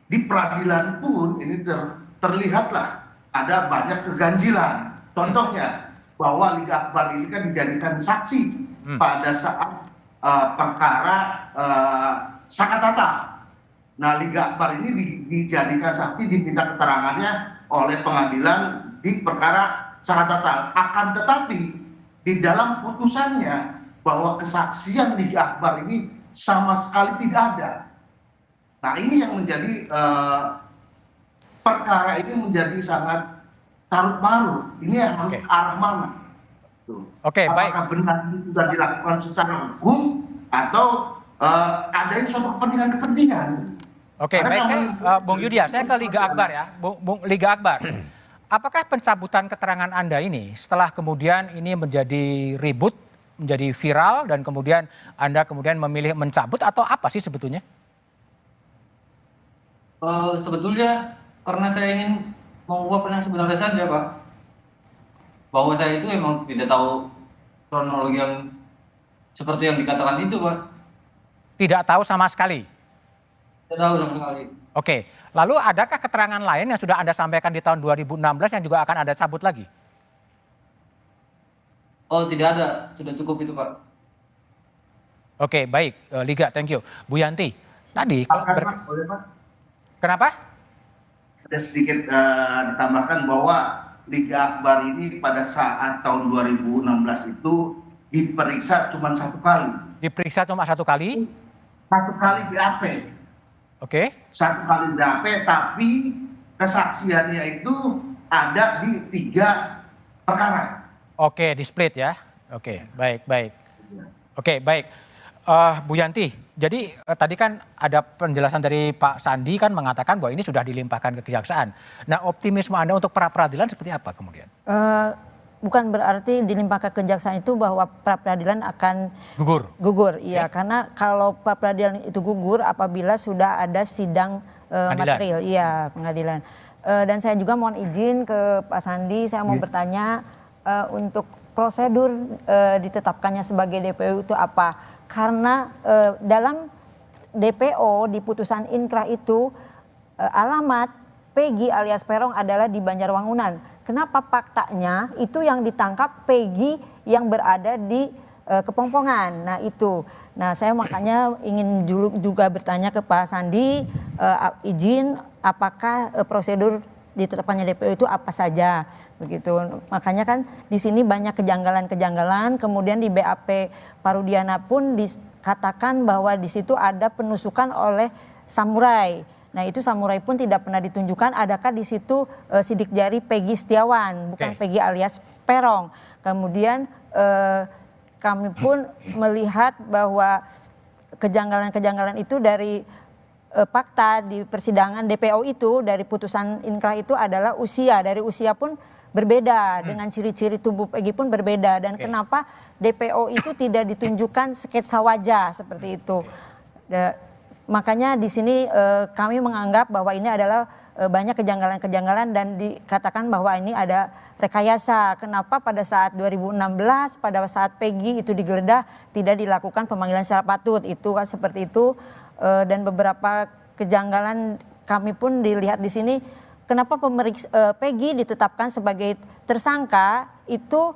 [SPEAKER 14] di peradilan pun ini terlihatlah ada banyak keganjilan. Contohnya bahwa Liga Akbar ini kan dijadikan saksi pada saat perkara Sakatata. Nah Liga Akbar ini dijadikan saksi, diminta keterangannya oleh pengadilan di perkara Sakatata. Akan tetapi di dalam putusannya bahwa kesaksian Liga Akbar ini sama sekali tidak ada. Nah ini yang menjadi perkara ini menjadi sangat carut marut. Ini yang harus arah mana? Apakah benar itu sudah dilakukan secara hukum atau ada yang suatu kepentingan?
[SPEAKER 4] Baik, saya Bung Yudhya, saya ke Liga Akbar ya, Bung Liga Akbar. Apakah pencabutan keterangan Anda ini setelah kemudian ini menjadi ribut, menjadi viral dan kemudian Anda kemudian memilih mencabut atau apa sih sebetulnya?
[SPEAKER 3] Sebetulnya karena saya ingin mengungkap yang sebenarnya saja, Pak. Bahwa saya itu emang tidak tahu kronologi yang seperti yang dikatakan itu, Pak.
[SPEAKER 4] Tidak tahu sama sekali?
[SPEAKER 3] Tidak tahu sama sekali.
[SPEAKER 4] Oke, lalu adakah keterangan lain yang sudah Anda sampaikan di tahun 2016 yang juga akan Anda cabut lagi?
[SPEAKER 3] Oh tidak ada, sudah cukup itu Pak.
[SPEAKER 4] Oke, baik, Liga, thank you. Bu Yanti, tadi kenapa?
[SPEAKER 14] Ada sedikit ditambahkan bahwa Liga Akbar ini pada saat tahun 2016 itu diperiksa cuma 1 kali.
[SPEAKER 4] Diperiksa cuma 1 kali?
[SPEAKER 14] 1 kali BAP.
[SPEAKER 4] Oke.
[SPEAKER 14] 1 kali BAP, tapi kesaksiannya itu ada di 3 perkara.
[SPEAKER 4] Oke, di split ya. Oke, baik. Oke, baik. Bu Yanti, jadi tadi kan ada penjelasan dari Pak Sandi kan mengatakan bahwa ini sudah dilimpahkan ke kejaksaan. Nah, optimisme Anda untuk pra peradilan seperti apa kemudian?
[SPEAKER 8] Bukan berarti dilimpahkan ke kejaksaan itu bahwa pra peradilan akan gugur. Iya, karena kalau pra peradilan itu gugur apabila sudah ada sidang material, iya pengadilan. Dan saya juga mohon izin ke Pak Sandi, saya mau bertanya untuk prosedur ditetapkannya sebagai DPO itu apa? Karena dalam DPO di putusan inkrah itu alamat Peggy alias Peron adalah di Banjarwangunan. Kenapa faktanya itu yang ditangkap Peggy yang berada di Kepongpongan? Nah itu. Nah saya makanya ingin juga bertanya ke Pak Sandi, izin apakah prosedur ditetapkannya DPO itu apa saja begitu. Makanya kan di sini banyak kejanggalan-kejanggalan. Kemudian di BAP Parudiana pun dikatakan bahwa di situ ada penusukan oleh samurai. Nah itu samurai pun tidak pernah ditunjukkan. Adakah di situ sidik jari Peggy Setiawan, bukan Peggy alias Perong. Kemudian kami pun melihat bahwa kejanggalan-kejanggalan itu dari fakta di persidangan DPO itu dari putusan inkrah itu adalah usia. Dari usia pun berbeda dengan ciri-ciri tubuh Peggy pun berbeda. Dan kenapa DPO itu tidak ditunjukkan sketsa wajah seperti itu. Makanya di sini kami menganggap bahwa ini adalah banyak kejanggalan-kejanggalan dan dikatakan bahwa ini ada rekayasa. Kenapa pada saat 2016 pada saat Peggy itu digeledah tidak dilakukan pemanggilan secara patut. Itu kan seperti itu. Dan beberapa kejanggalan kami pun dilihat di sini. Kenapa Peggy ditetapkan sebagai tersangka itu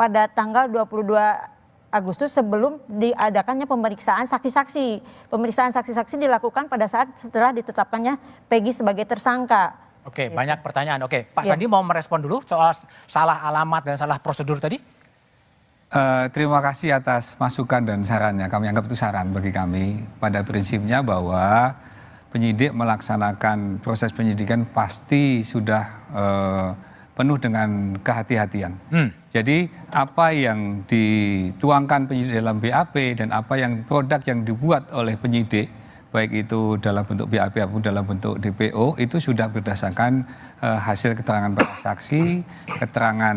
[SPEAKER 8] pada tanggal 22 Agustus sebelum diadakannya pemeriksaan saksi-saksi. Pemeriksaan saksi-saksi dilakukan pada saat setelah ditetapkannya Peggy sebagai tersangka.
[SPEAKER 4] Oke, banyak pertanyaan. Oke, Pak Sandi mau merespon dulu soal salah alamat dan salah prosedur tadi?
[SPEAKER 11] Terima kasih atas masukan dan sarannya. Kami anggap itu saran bagi kami. Pada prinsipnya bahwa penyidik melaksanakan proses penyidikan pasti sudah penuh dengan kehati-hatian. Jadi apa yang dituangkan penyidik dalam BAP dan apa yang produk yang dibuat oleh penyidik, baik itu dalam bentuk BAP maupun dalam bentuk DPO, itu sudah berdasarkan hasil keterangan para saksi, keterangan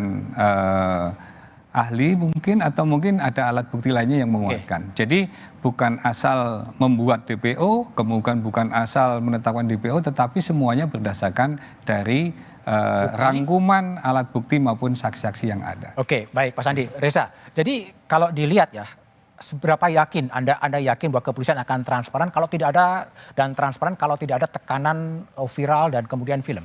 [SPEAKER 11] ahli mungkin atau mungkin ada alat bukti lainnya yang menguatkan. Jadi bukan asal membuat DPO, kemudian bukan asal menetapkan DPO, tetapi semuanya berdasarkan dari rangkuman alat bukti maupun saksi-saksi yang ada.
[SPEAKER 4] Oke, baik Pak Sandi. Reza, jadi kalau dilihat ya, seberapa yakin Anda yakin bahwa kepolisian akan transparan kalau tidak ada dan transparan kalau tidak ada tekanan viral dan kemudian film?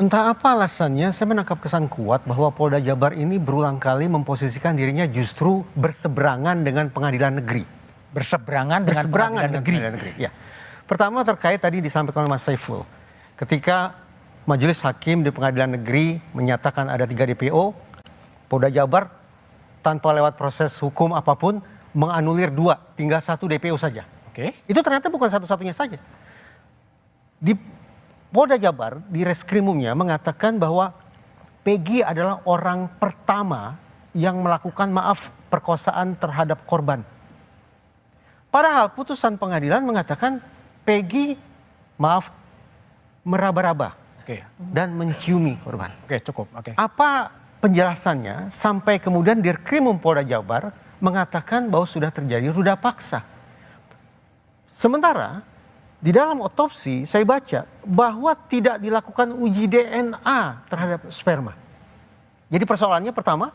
[SPEAKER 13] Entah apa alasannya, saya menangkap kesan kuat bahwa Polda Jabar ini berulang kali memposisikan dirinya justru berseberangan dengan pengadilan negeri.
[SPEAKER 4] Berseberangan dengan pengadilan negeri.
[SPEAKER 13] Ya. Pertama terkait tadi disampaikan oleh Mas Saiful. Ketika Majelis Hakim di pengadilan negeri menyatakan ada 3 DPO, Polda Jabar tanpa lewat proses hukum apapun menganulir 2, tinggal 1 DPO saja.
[SPEAKER 4] Oke.
[SPEAKER 13] Itu ternyata bukan satu-satunya saja. Di Polda Jabar di reskrimumnya mengatakan bahwa Peggy adalah orang pertama yang melakukan perkosaan terhadap korban. Padahal putusan pengadilan mengatakan Peggy meraba-raba dan menciumi korban.
[SPEAKER 4] Oke, cukup. Oke.
[SPEAKER 13] Apa penjelasannya sampai kemudian di reskrimum Polda Jabar mengatakan bahwa sudah terjadi ruda paksa. Sementara di dalam otopsi saya baca bahwa tidak dilakukan uji DNA terhadap sperma. Jadi persoalannya pertama,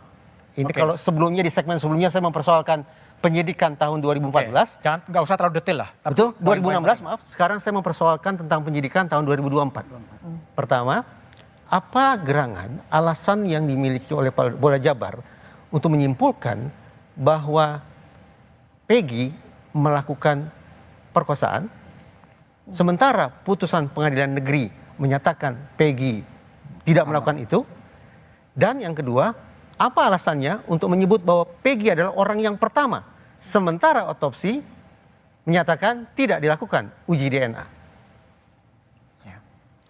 [SPEAKER 13] ini kalau sebelumnya di segmen sebelumnya saya mempersoalkan penyidikan tahun 2014.
[SPEAKER 4] Nggak usah terlalu detail lah.
[SPEAKER 13] Betul, 2016 maaf. Sekarang saya mempersoalkan tentang penyidikan tahun 2024. Pertama, apa gerangan alasan yang dimiliki oleh Polda Jabar untuk menyimpulkan bahwa Peggy melakukan perkosaan, sementara putusan pengadilan negeri menyatakan Peggy tidak melakukan itu. Dan yang kedua, apa alasannya untuk menyebut bahwa Peggy adalah orang yang pertama, sementara otopsi menyatakan tidak dilakukan uji DNA.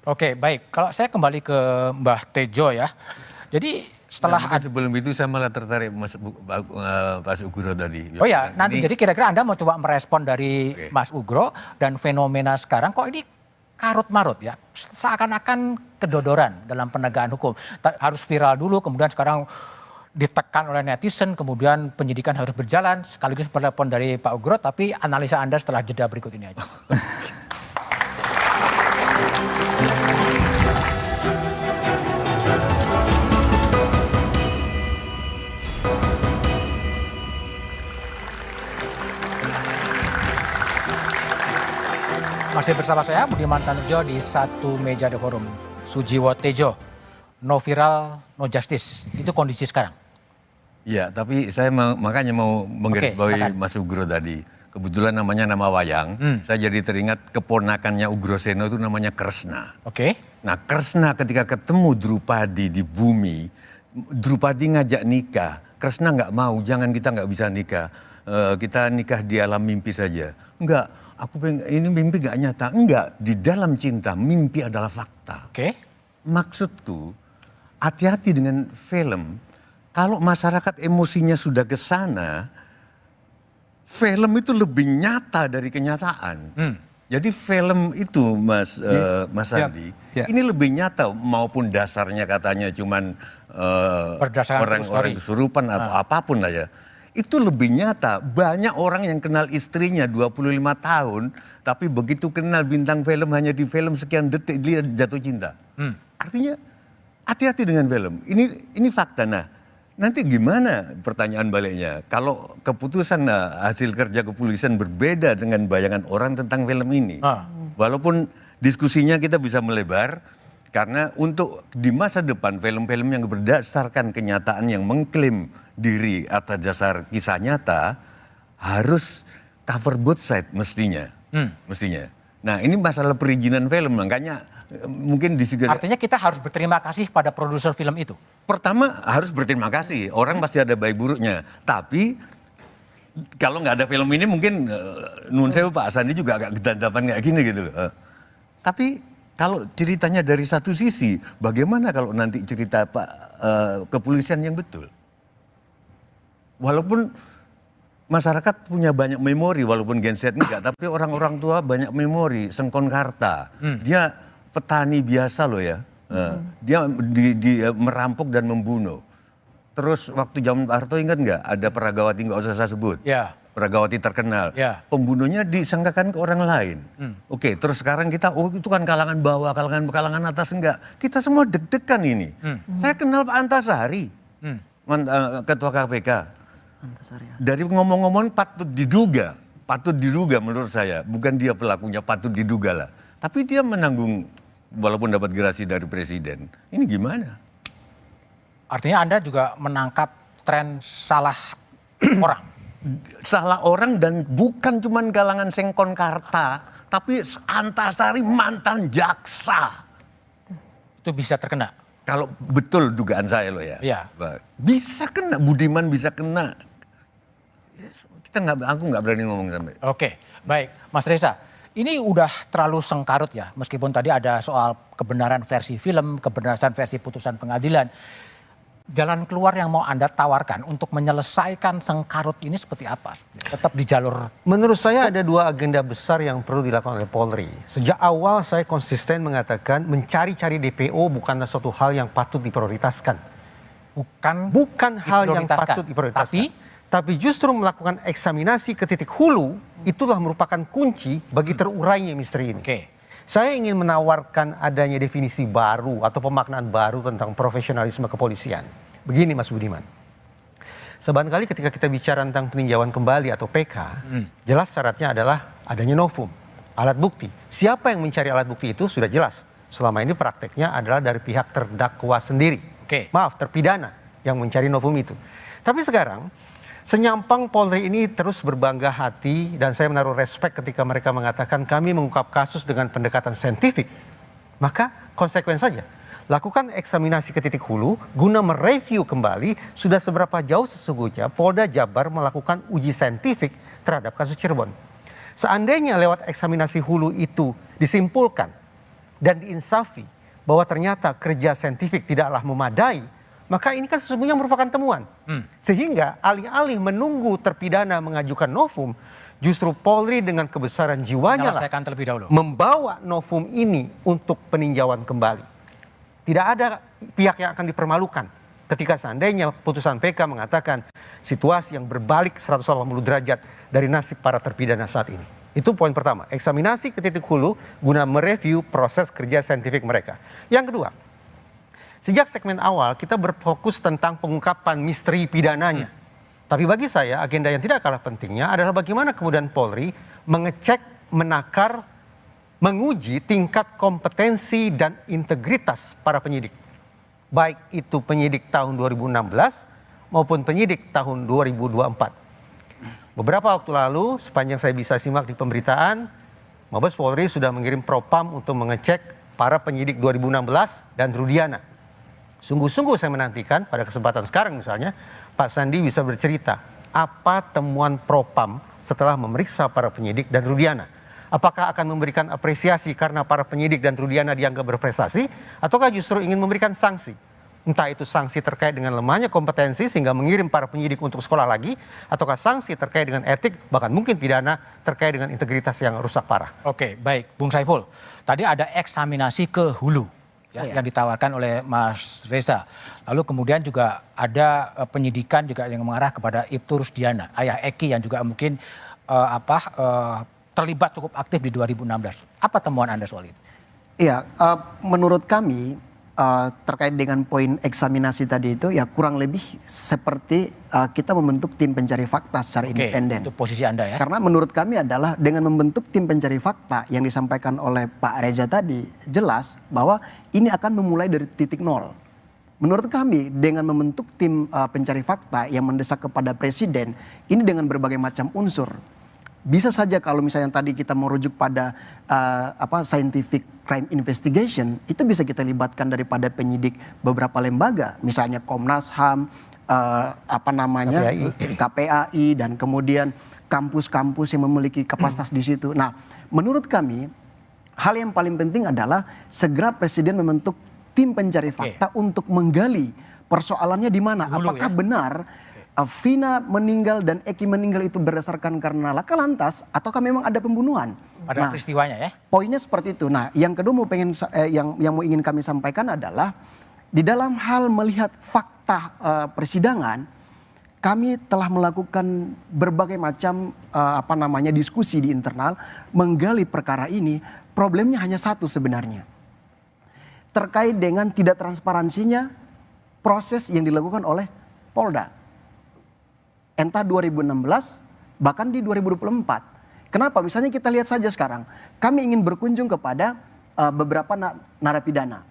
[SPEAKER 4] Oke, baik. Kalau saya kembali ke Mbah Tejo ya. Jadi setelah
[SPEAKER 15] sebelum itu saya malah tertarik Mas Ugro tadi.
[SPEAKER 4] Oh ya, nanti jadi kira-kira Anda mau coba merespon dari Mas Ugro dan fenomena sekarang kok ini karut-marut ya, seakan-akan kedodoran dalam penegakan hukum. Harus viral dulu, kemudian sekarang ditekan oleh netizen, kemudian penyidikan harus berjalan, sekaligus respon dari Pak Ugro, tapi analisa Anda setelah jeda berikut ini aja. Masih bersama saya Budiman Tanujo di Satu Meja The Forum. Sujiwo Tejo, no viral, no justice. Itu kondisi sekarang.
[SPEAKER 15] Ya, tapi saya makanya mau menggarisbawahi Mas Ugro tadi. Kebetulan namanya nama Wayang. Saya jadi teringat keponakannya Ugroseno itu namanya Kresna. Nah, Kresna ketika ketemu Drupadi di bumi, Drupadi ngajak nikah. Kresna nggak mau, jangan, kita nggak bisa nikah. Kita nikah di alam mimpi saja. Enggak. Aku pengen, ini mimpi gak nyata. Enggak, di dalam cinta mimpi adalah fakta. Maksudku, hati-hati dengan film. Kalau masyarakat emosinya sudah ke sana, film itu lebih nyata dari kenyataan. Jadi film itu Mas Andi, ini lebih nyata, maupun dasarnya katanya cuman orang-orang kesurupan atau apapun aja. Itu lebih nyata. Banyak orang yang kenal istrinya 25 tahun, tapi begitu kenal bintang film hanya di film sekian detik dia jatuh cinta. Artinya hati-hati dengan film. Ini fakta. Nah, nanti gimana pertanyaan baliknya? Kalau keputusan hasil kerja kepolisian berbeda dengan bayangan orang tentang film ini, walaupun diskusinya kita bisa melebar, karena untuk di masa depan film-film yang berdasarkan kenyataan yang mengklaim diri atas dasar kisah nyata harus cover both side mestinya. Nah, ini masalah perizinan film, makanya mungkin
[SPEAKER 4] artinya kita harus berterima kasih pada produser film itu.
[SPEAKER 15] Pertama harus berterima kasih, orang pasti ada baik buruknya. Tapi kalau nggak ada film ini mungkin nun sewu Pak Sandi juga agak gedandapan kayak gini gitu loh. Tapi kalau ceritanya dari satu sisi, bagaimana kalau nanti cerita Pak kepolisian yang betul? Walaupun masyarakat punya banyak memori, walaupun Gen Z enggak, tapi orang-orang tua banyak memori. Sengkon Karta, dia petani biasa loh ya, dia merampok dan membunuh. Terus waktu zaman Pak Harto ingat nggak ada Peragawati, nggak usah saya sebut, Peragawati terkenal, pembunuhnya disangkakan ke orang lain. Oke, terus sekarang kita, oh itu kan kalangan bawah, kalangan atas, enggak. Kita semua deg-degan ini. Saya kenal Pak Antasari, Ketua KPK. Dari ngomong-ngomong patut diduga menurut saya, bukan dia pelakunya, patut diduga lah. Tapi dia menanggung walaupun dapat gerasi dari presiden. Ini gimana?
[SPEAKER 4] Artinya Anda juga menangkap tren salah orang?
[SPEAKER 15] Salah orang, dan bukan cuman kalangan Sengkon Karta, tapi Antasari mantan jaksa.
[SPEAKER 4] Itu bisa terkena?
[SPEAKER 15] Kalau betul dugaan saya loh ya. Bisa kena, Budiman bisa kena. Aku nggak berani ngomong sampai.
[SPEAKER 4] Oke, baik. Mas Reza, ini udah terlalu sengkarut ya, meskipun tadi ada soal kebenaran versi film, kebenaran versi putusan pengadilan. Jalan keluar yang mau Anda tawarkan untuk menyelesaikan sengkarut ini seperti apa? Tetap di jalur...
[SPEAKER 13] Menurut saya ada dua agenda besar yang perlu dilakukan oleh Polri. Sejak awal saya konsisten mengatakan mencari-cari DPO bukanlah suatu hal yang patut diprioritaskan. Bukan hal yang patut diprioritaskan. Tapi justru melakukan eksaminasi ke titik hulu, itulah merupakan kunci bagi terurainya misteri ini. Saya ingin menawarkan adanya definisi baru atau pemaknaan baru tentang profesionalisme kepolisian. Begini Mas Budiman, sebarangkali ketika kita bicara tentang peninjauan kembali atau PK, jelas syaratnya adalah adanya novum, alat bukti. Siapa yang mencari alat bukti itu sudah jelas. Selama ini prakteknya adalah dari pihak terdakwa sendiri. Maaf, terpidana yang mencari novum itu. Tapi sekarang, senyampang Polri ini terus berbangga hati, dan saya menaruh respek ketika mereka mengatakan kami mengungkap kasus dengan pendekatan saintifik. Maka konsekuen saja, lakukan eksaminasi ke titik hulu guna mereview kembali sudah seberapa jauh sesungguhnya Polda Jabar melakukan uji saintifik terhadap kasus Cirebon. Seandainya lewat eksaminasi hulu itu disimpulkan dan diinsafi bahwa ternyata kerja saintifik tidaklah memadai, maka ini kan sesungguhnya merupakan temuan. Sehingga alih-alih menunggu terpidana mengajukan novum, justru Polri dengan kebesaran jiwanya lah
[SPEAKER 4] terlebih dahulu.
[SPEAKER 13] membawa novum ini untuk peninjauan kembali. Tidak ada pihak yang akan dipermalukan ketika seandainya putusan PK mengatakan situasi yang berbalik 180 derajat dari nasib para terpidana saat ini. Itu poin pertama, eksaminasi ke titik hulu guna mereview proses kerja saintifik mereka. Yang kedua, sejak segmen awal kita berfokus tentang pengungkapan misteri pidananya. Tapi bagi saya agenda yang tidak kalah pentingnya adalah bagaimana kemudian Polri mengecek, menakar, menguji tingkat kompetensi dan integritas para penyidik. Baik itu penyidik tahun 2016 maupun penyidik tahun 2024. Beberapa waktu lalu, sepanjang saya bisa simak di pemberitaan, Mabes Polri sudah mengirim propam untuk mengecek para penyidik 2016 dan Rudiana. Sungguh-sungguh saya menantikan pada kesempatan sekarang misalnya, Pak Sandi bisa bercerita apa temuan propam setelah memeriksa para penyidik dan Rudiana. Apakah akan memberikan apresiasi karena para penyidik dan Rudiana dianggap berprestasi, ataukah justru ingin memberikan sanksi? Entah itu sanksi terkait dengan lemahnya kompetensi sehingga mengirim para penyidik untuk sekolah lagi, ataukah sanksi terkait dengan etik, bahkan mungkin pidana terkait dengan integritas yang rusak parah.
[SPEAKER 4] Oke, baik. Bung Saiful, tadi ada eksaminasi ke hulu yang ditawarkan oleh Mas Reza. Lalu kemudian juga ada penyidikan juga yang mengarah kepada Ibtu Rusdiana, ayah Eki yang juga mungkin terlibat cukup aktif di 2016. Apa temuan Anda soal itu?
[SPEAKER 16] Iya, menurut kami terkait dengan poin eksaminasi tadi itu ya kurang lebih seperti kita membentuk tim pencari fakta secara independen.
[SPEAKER 4] Itu posisi Anda ya?
[SPEAKER 16] Karena menurut kami adalah dengan membentuk tim pencari fakta yang disampaikan oleh Pak Reza tadi jelas bahwa ini akan memulai dari titik nol. Menurut kami dengan membentuk tim pencari fakta yang mendesak kepada Presiden ini dengan berbagai macam unsur. Bisa saja kalau misalnya tadi kita merujuk pada scientific crime investigation, itu bisa kita libatkan daripada penyidik beberapa lembaga, misalnya Komnas HAM, KPAI, dan kemudian kampus-kampus yang memiliki kapasitas di situ. Nah, menurut kami hal yang paling penting adalah segera Presiden membentuk tim pencari fakta untuk menggali persoalannya di mana, apakah benar Vina meninggal dan Eki meninggal itu berdasarkan karena laka lantas ataukah memang ada pembunuhan?
[SPEAKER 4] Pada peristiwanya ya?
[SPEAKER 16] Poinnya seperti itu. Nah, yang kedua yang mau ingin kami sampaikan adalah di dalam hal melihat fakta persidangan, kami telah melakukan berbagai macam diskusi di internal menggali perkara ini. Problemnya hanya satu sebenarnya, terkait dengan tidak transparansinya proses yang dilakukan oleh Polda. Entah 2016, bahkan di 2024. Kenapa? Misalnya kita lihat saja sekarang, kami ingin berkunjung kepada beberapa narapidana.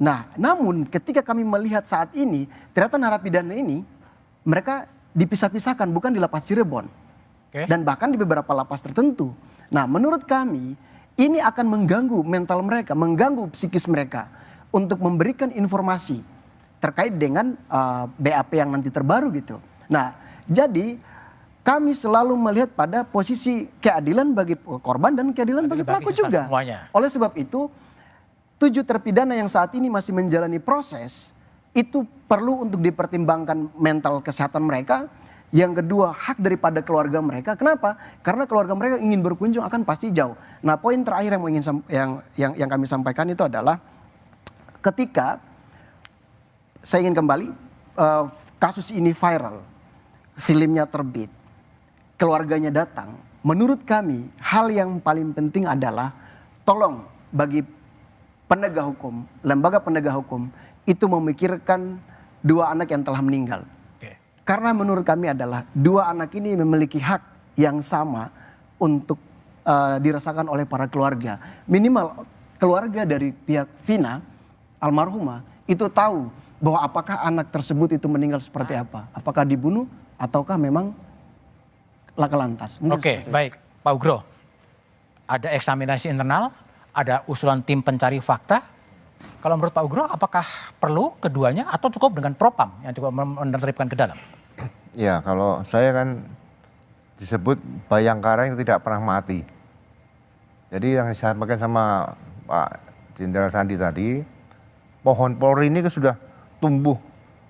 [SPEAKER 16] Nah, namun ketika kami melihat saat ini, ternyata narapidana ini, mereka dipisah-pisahkan, bukan di lapas Cirebon. Dan bahkan di beberapa lapas tertentu. Nah, menurut kami, ini akan mengganggu mental mereka, mengganggu psikis mereka, untuk memberikan informasi terkait dengan BAP yang nanti terbaru gitu. Nah, jadi kami selalu melihat pada posisi keadilan bagi korban dan keadilan bagi pelaku juga.
[SPEAKER 4] Semuanya.
[SPEAKER 16] Oleh sebab itu 7 terpidana yang saat ini masih menjalani proses itu perlu untuk dipertimbangkan mental kesehatan mereka. Yang kedua, hak daripada keluarga mereka. Kenapa? Karena keluarga mereka ingin berkunjung akan pasti jauh. Nah, poin terakhir yang kami sampaikan itu adalah ketika saya ingin kembali kasus ini viral, filmnya terbit, keluarganya datang. Menurut kami, hal yang paling penting adalah tolong bagi penegak hukum, lembaga penegak hukum itu memikirkan 2 anak yang telah meninggal. Karena menurut kami adalah 2 anak ini memiliki hak yang sama untuk dirasakan oleh para keluarga. Minimal keluarga dari pihak Vina, almarhumah, itu tahu bahwa apakah anak tersebut itu meninggal seperti apa. Apakah dibunuh ataukah memang laka lantas.
[SPEAKER 4] Oke, baik. Pak Ugro, ada eksaminasi internal, ada usulan tim pencari fakta. Kalau menurut Pak Ugro, apakah perlu keduanya atau cukup dengan propam yang cukup menertibkan ke dalam?
[SPEAKER 12] Ya, kalau saya kan disebut bayangkara yang tidak pernah mati. Jadi yang disampaikan sama Pak Jenderal Sandi tadi, pohon Polri ini sudah tumbuh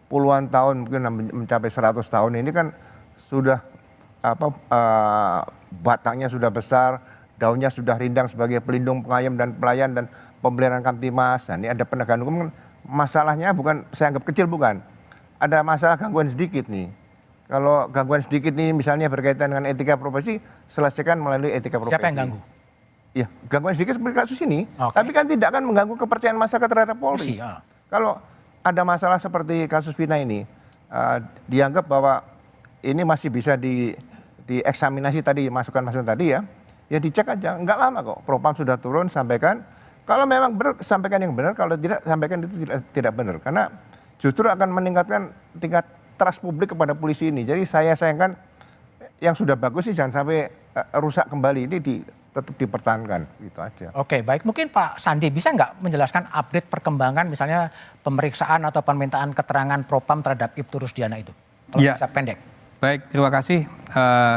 [SPEAKER 12] puluhan tahun, mungkin mencapai 100 tahun ini kan sudah batangnya sudah besar, daunnya sudah rindang sebagai pelindung, pengayom dan pelayan dan pemeliharaan Kamtimas. Nah, ini ada penegakan hukum, masalahnya bukan saya anggap kecil, bukan. Ada masalah gangguan sedikit nih. Kalau gangguan sedikit nih misalnya berkaitan dengan etika profesi, selesaikan melalui etika profesi.
[SPEAKER 4] Siapa yang ganggu?
[SPEAKER 12] Ya, gangguan sedikit seperti kasus ini, tapi kan tidak akan mengganggu kepercayaan masyarakat terhadap Polri. Kalau ada masalah seperti kasus Vina ini, dianggap bahwa ini masih bisa dieksaminasi tadi, masukan-masukan tadi ya dicek aja, nggak lama kok. Propam sudah turun, sampaikan. Kalau memang benar, sampaikan yang benar, kalau tidak, sampaikan itu tidak benar. Karena justru akan meningkatkan tingkat trust publik kepada polisi ini. Jadi saya sayangkan yang sudah bagus sih jangan sampai rusak kembali, ini tetap dipertahankan, gitu aja.
[SPEAKER 4] Oke, baik. Mungkin Pak Sandi bisa nggak menjelaskan update perkembangan misalnya pemeriksaan atau permintaan keterangan Propam terhadap Ibtu Rusdiana itu? Kalau bisa pendek.
[SPEAKER 11] Baik, terima kasih.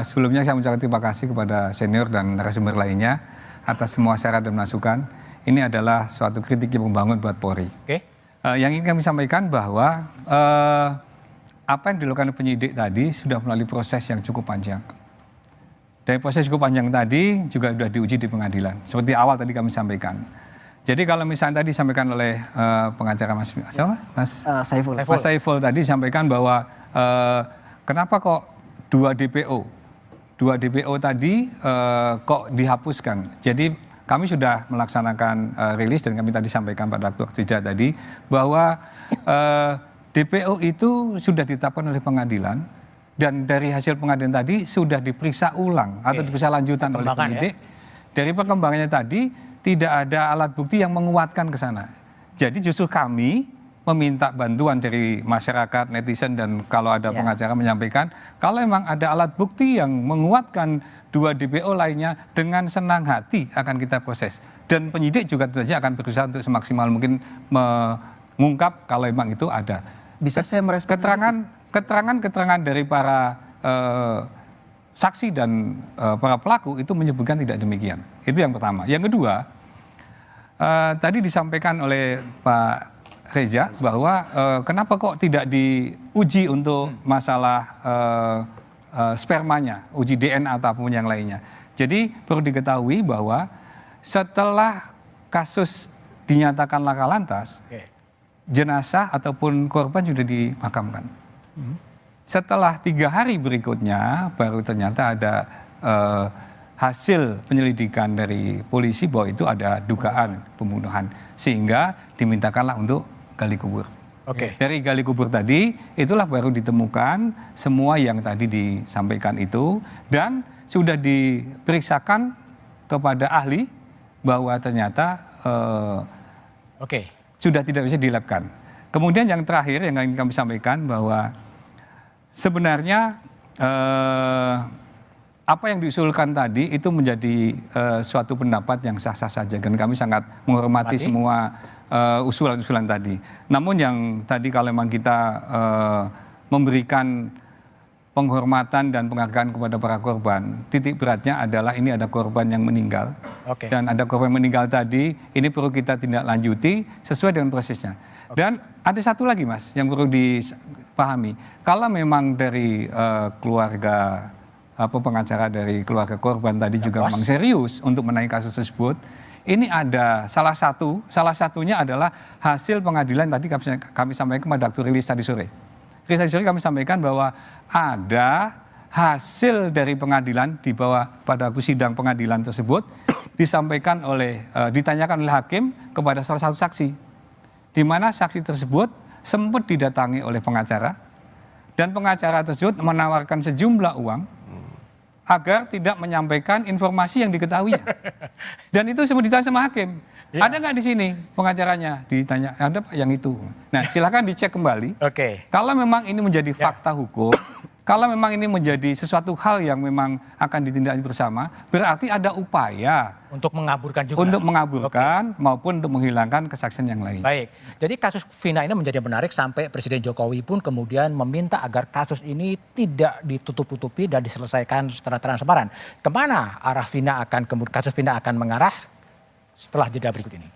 [SPEAKER 11] Sebelumnya saya mengucapkan terima kasih kepada senior dan narasumber lainnya atas semua syarat dan masukan. Ini adalah suatu kritik yang membangun buat Polri. Yang ingin kami sampaikan bahwa apa yang dilakukan penyidik tadi sudah melalui proses yang cukup panjang. Dari proses cukup panjang tadi juga sudah diuji di pengadilan. Seperti awal tadi kami sampaikan. Jadi kalau misalnya tadi disampaikan oleh pengacara Mas Saiful. Mas Saiful tadi sampaikan bahwa kenapa kok 2 DPO tadi kok dihapuskan. Jadi kami sudah melaksanakan rilis dan kami tadi sampaikan pada waktu tadi bahwa DPO itu sudah ditetapkan oleh pengadilan dan dari hasil pengadilan tadi sudah diperiksa ulang atau diperiksa lanjutan oleh penyidik. Dari perkembangannya tadi tidak ada alat bukti yang menguatkan ke sana. Jadi justru kami meminta bantuan dari masyarakat, netizen, dan kalau ada pengacara menyampaikan, kalau memang ada alat bukti yang menguatkan 2 DPO lainnya, dengan senang hati akan kita proses. Dan penyidik juga tentu saja akan berusaha untuk semaksimal mungkin mengungkap kalau memang itu ada.
[SPEAKER 16] Bisa saya merespon?
[SPEAKER 11] Keterangan dari para saksi dan para pelaku itu menyebutkan tidak demikian. Itu yang pertama. Yang kedua, tadi disampaikan oleh Pak Reza bahwa kenapa kok tidak diuji untuk masalah spermanya, uji DNA ataupun yang lainnya. Jadi perlu diketahui bahwa setelah kasus dinyatakan laka lantas, jenazah ataupun korban sudah dimakamkan. Setelah 3 hari berikutnya baru ternyata ada hasil penyelidikan dari polisi bahwa itu ada dugaan pembunuhan, sehingga dimintakanlah untuk gali kubur. Dari gali kubur tadi itulah baru ditemukan semua yang tadi disampaikan itu dan sudah diperiksakan kepada ahli bahwa ternyata sudah tidak bisa dilabkan. Kemudian yang terakhir yang ingin kami sampaikan bahwa sebenarnya apa yang diusulkan tadi itu menjadi suatu pendapat yang sah-sah saja dan kami sangat menghormati semua usulan-usulan tadi. Namun yang tadi kalau memang kita memberikan penghormatan dan penghargaan kepada para korban, titik beratnya adalah ini ada korban yang meninggal. Dan ada korban meninggal tadi, ini perlu kita tindak lanjuti sesuai dengan prosesnya. Dan ada satu lagi Mas yang perlu dipahami. Kalau memang dari keluarga pengacara dari keluarga korban tadi juga memang serius untuk menaiki kasus tersebut, ini ada salah satunya adalah hasil pengadilan tadi kami sampaikan pada waktu rilis tadi sore. Rilis tadi sore kami sampaikan bahwa ada hasil dari pengadilan di bawah pada waktu sidang pengadilan tersebut disampaikan ditanyakan oleh hakim kepada salah satu saksi, di mana saksi tersebut sempat didatangi oleh pengacara dan pengacara tersebut menawarkan sejumlah uang agar tidak menyampaikan informasi yang diketahuinya. Dan itu semua ditanya sama hakim. Ada nggak di sini pengacaranya? Ditanya, ada Pak yang itu. Nah silakan dicek kembali. Kalau memang ini menjadi fakta hukum, kalau memang ini menjadi sesuatu hal yang memang akan ditindaklanjuti bersama, berarti ada upaya
[SPEAKER 4] untuk mengaburkan juga.
[SPEAKER 11] Untuk mengaburkan maupun untuk menghilangkan kesaksian yang lain.
[SPEAKER 4] Baik, jadi kasus Vina ini menjadi menarik sampai Presiden Jokowi pun kemudian meminta agar kasus ini tidak ditutup-tutupi dan diselesaikan secara transparan. Kemana arah Vina kasus Vina akan mengarah setelah jeda berikut ini?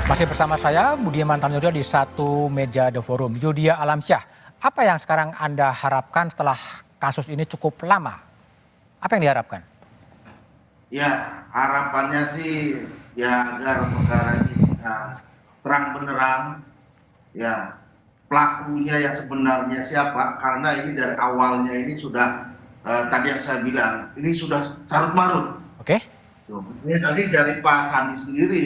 [SPEAKER 4] Masih bersama saya, Budiman Tanjurjo di satu meja The Forum. Yudia Alamsyah, apa yang sekarang Anda harapkan setelah kasus ini cukup lama? Apa yang diharapkan?
[SPEAKER 14] Ya, harapannya sih ya agar perkara ini terang benderang, ya pelakunya yang sebenarnya siapa, karena ini dari awalnya ini sudah tadi yang saya bilang, ini sudah carut marut.
[SPEAKER 4] Oke.
[SPEAKER 14] Ini tadi dari Pak Sandi sendiri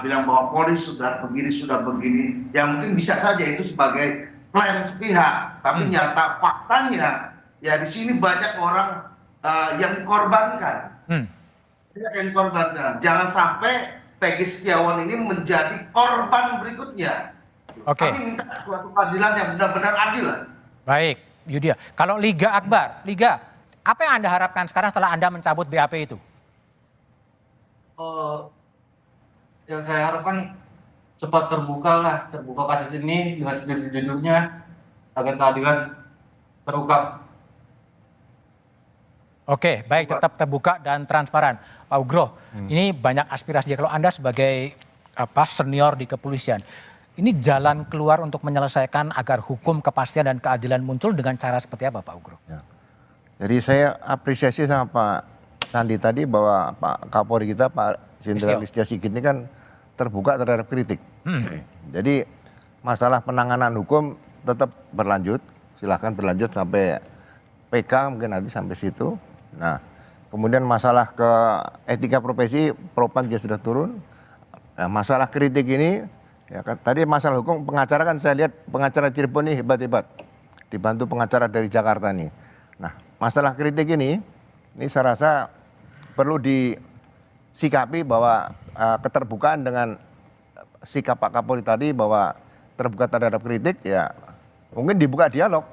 [SPEAKER 14] bilang bahwa Polri sudah begini, ya mungkin bisa saja itu sebagai klaim sepihak, tapi nyata faktanya ya di sini banyak orang yang dikorbankan. Jangan sampai Peggy Setiawan ini menjadi korban berikutnya.
[SPEAKER 4] Oke.
[SPEAKER 14] Kami minta suatu keadilan yang benar-benar adil.
[SPEAKER 4] Baik, Yudia. Kalau Liga Akbar, Liga, apa yang Anda harapkan sekarang setelah Anda mencabut BAP itu?
[SPEAKER 3] Yang saya harapkan cepat terbuka kasus ini dengan sejujurnya agar keadilan terungkap.
[SPEAKER 4] Oke, baik, tetap terbuka dan transparan. Pak Ugro, ini banyak aspirasi. Kalau Anda sebagai senior di kepolisian, ini jalan keluar untuk menyelesaikan agar hukum, kepastian dan keadilan muncul dengan cara seperti apa, Pak Ugro?
[SPEAKER 12] Ya. Jadi saya apresiasi sama Pak Sandi tadi bahwa Pak Kapolri kita, Pak Jenderal Listio Sigit ini kan terbuka terhadap kritik. Jadi masalah penanganan hukum tetap berlanjut, silahkan berlanjut sampai PK mungkin nanti sampai situ. Nah, kemudian masalah ke etika profesi, Propam juga sudah turun. Nah, masalah kritik ini, ya tadi masalah hukum pengacara kan saya lihat pengacara Cirebon ini hebat-hebat, dibantu pengacara dari Jakarta nih. Nah, masalah kritik ini saya rasa perlu disikapi bahwa keterbukaan dengan sikap Pak Kapolri tadi bahwa terbuka terhadap kritik, ya mungkin dibuka dialog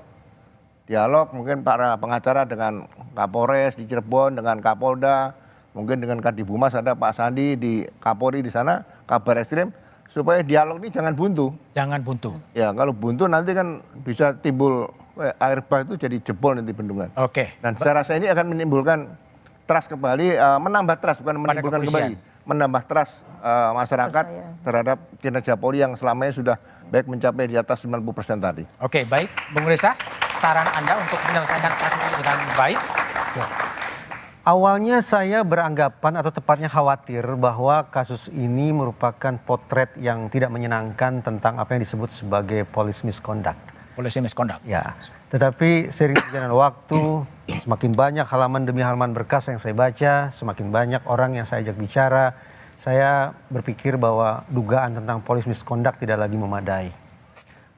[SPEAKER 12] mungkin para pengacara dengan Kapolres di Cirebon, dengan Kapolda, mungkin dengan Kadibumas ada Pak Sandi di Kapolri di sana, Kabar Eskrim, supaya dialog ini jangan buntu.
[SPEAKER 4] Jangan buntu.
[SPEAKER 12] Ya kalau buntu nanti kan bisa timbul air bah itu jadi jebol nanti bendungan.
[SPEAKER 4] Oke.
[SPEAKER 12] Dan saya rasa ini akan menimbulkan trust kembali, menambah trust bukan menimbulkan kembali, menambah trust masyarakat terhadap kinerja Polri yang selama ini sudah baik mencapai di atas 90% tadi.
[SPEAKER 4] Oke, baik, Bung Reza, saran Anda untuk menyelesaikan kasus ini dengan baik?
[SPEAKER 13] Ya. Awalnya saya beranggapan atau tepatnya khawatir bahwa kasus ini merupakan potret yang tidak menyenangkan tentang apa yang disebut sebagai police misconduct.
[SPEAKER 4] Police misconduct.
[SPEAKER 13] Ya, tetapi seiring berjalannya waktu, semakin banyak halaman demi halaman berkas yang saya baca, semakin banyak orang yang saya ajak bicara, saya berpikir bahwa dugaan tentang police misconduct tidak lagi memadai.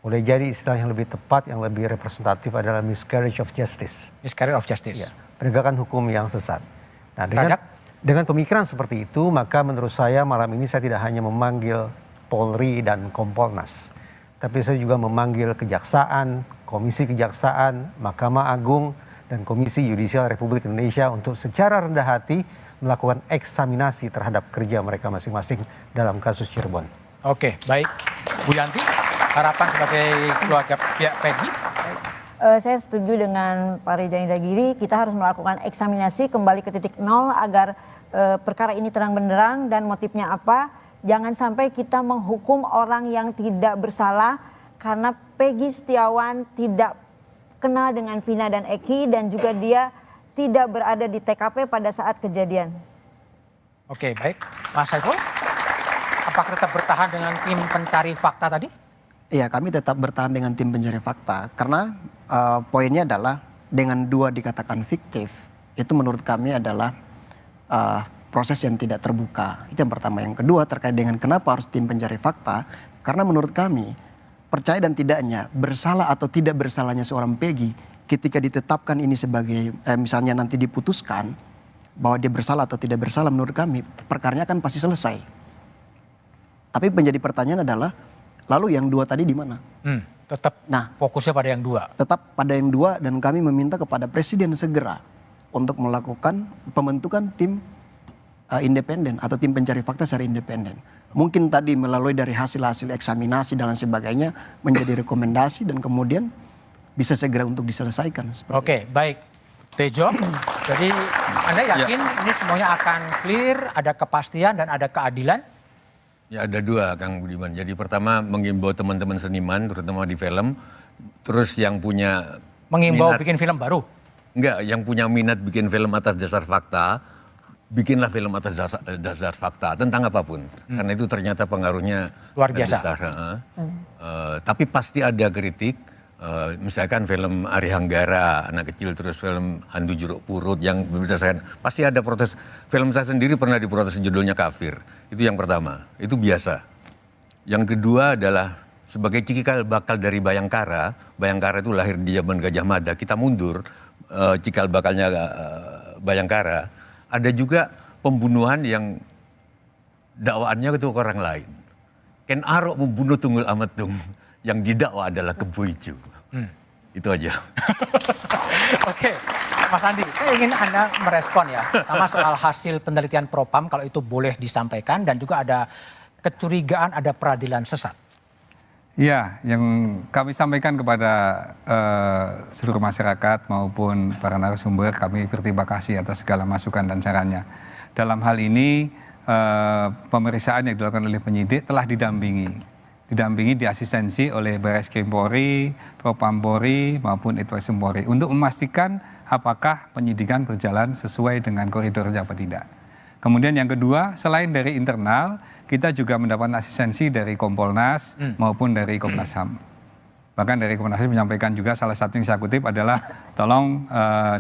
[SPEAKER 13] Boleh jadi istilah yang lebih tepat, yang lebih representatif adalah miscarriage of justice.
[SPEAKER 4] Miscarriage of justice.
[SPEAKER 13] Ya, penegakan hukum yang sesat. Nah, dengan pemikiran seperti itu, maka menurut saya malam ini saya tidak hanya memanggil Polri dan Kompolnas, tapi saya juga memanggil Kejaksaan, Komisi Kejaksaan, Mahkamah Agung, dan Komisi Yudisial Republik Indonesia untuk secara rendah hati melakukan eksaminasi terhadap kerja mereka masing-masing dalam kasus Cirebon.
[SPEAKER 4] Oke, baik. Bu Yanti, harapan sebagai keluarga pihak Peggy?
[SPEAKER 17] Saya setuju dengan Pak Reza Indragiri, kita harus melakukan eksaminasi kembali ke titik nol agar perkara ini terang benderang dan motifnya apa. Jangan sampai kita menghukum orang yang tidak bersalah karena Peggy Setiawan tidak kenal dengan Vina dan Eki dan juga dia tidak berada di TKP pada saat kejadian.
[SPEAKER 4] Oke, baik. Mas Saiful, apakah tetap bertahan dengan tim pencari fakta tadi?
[SPEAKER 16] Iya, kami tetap bertahan dengan tim pencari fakta karena poinnya adalah dengan dua dikatakan fiktif, itu menurut kami adalah proses yang tidak terbuka. Itu yang pertama. Yang kedua terkait dengan kenapa harus tim pencari fakta, karena menurut kami percaya dan tidaknya bersalah atau tidak bersalahnya seorang Peggy ketika ditetapkan ini sebagai misalnya nanti diputuskan bahwa dia bersalah atau tidak bersalah, menurut kami perkaranya kan pasti selesai. Tapi menjadi pertanyaan adalah lalu yang dua tadi di mana?
[SPEAKER 4] Tetap fokusnya pada yang dua.
[SPEAKER 16] Tetap pada yang dua dan kami meminta kepada Presiden segera untuk melakukan pembentukan tim independen atau tim pencari fakta secara independen. Mungkin tadi melalui dari hasil-hasil eksaminasi dan lain sebagainya menjadi rekomendasi dan kemudian bisa segera untuk diselesaikan.
[SPEAKER 4] Oke, baik. Tejo, jadi Anda yakin ini semuanya akan clear, ada kepastian dan ada keadilan?
[SPEAKER 15] Ya ada dua Kang Budiman. Jadi pertama mengimbau teman-teman seniman terutama di film, terus yang punya
[SPEAKER 4] mengimbau bikin film baru?
[SPEAKER 15] Enggak, yang punya minat bikin film atas dasar fakta, bikinlah film atas dasar fakta tentang apapun. Karena itu ternyata pengaruhnya
[SPEAKER 4] luar biasa.
[SPEAKER 15] Besar. Tapi pasti ada kritik. Misalkan film Ari Hanggara, anak kecil, terus film Hantu Jeruk Purut yang membicarakan, pasti ada protes. Film saya sendiri pernah diprotes judulnya kafir. Itu yang pertama, itu biasa. Yang kedua adalah sebagai cikal bakal dari Bayangkara. Bayangkara itu lahir di zaman Gajah Mada. Kita mundur, cikal bakalnya Bayangkara. Ada juga pembunuhan yang dakwaannya ke orang lain. Ken Arok membunuh Tunggul Ametung, yang didakwa adalah Kebo Ijo. Itu aja.
[SPEAKER 4] Oke, Mas Andi, saya ingin Anda merespon ya, sama soal hasil penelitian Propam kalau itu boleh disampaikan, dan juga ada kecurigaan ada peradilan sesat.
[SPEAKER 11] Ya, yang kami sampaikan kepada seluruh masyarakat maupun para narasumber, kami berterima kasih atas segala masukan dan sarannya. Dalam hal ini, pemeriksaan yang dilakukan oleh penyidik telah didampingi diasistensi oleh Barreskrim Polri, Propam Polri maupun Itwasum Polri untuk memastikan apakah penyidikan berjalan sesuai dengan koridornya apa tidak. Kemudian yang kedua, selain dari internal, kita juga mendapat asistensi dari Kompolnas maupun dari Komnas HAM. Bahkan dari Komnas HAM menyampaikan juga, salah satu yang saya kutip adalah tolong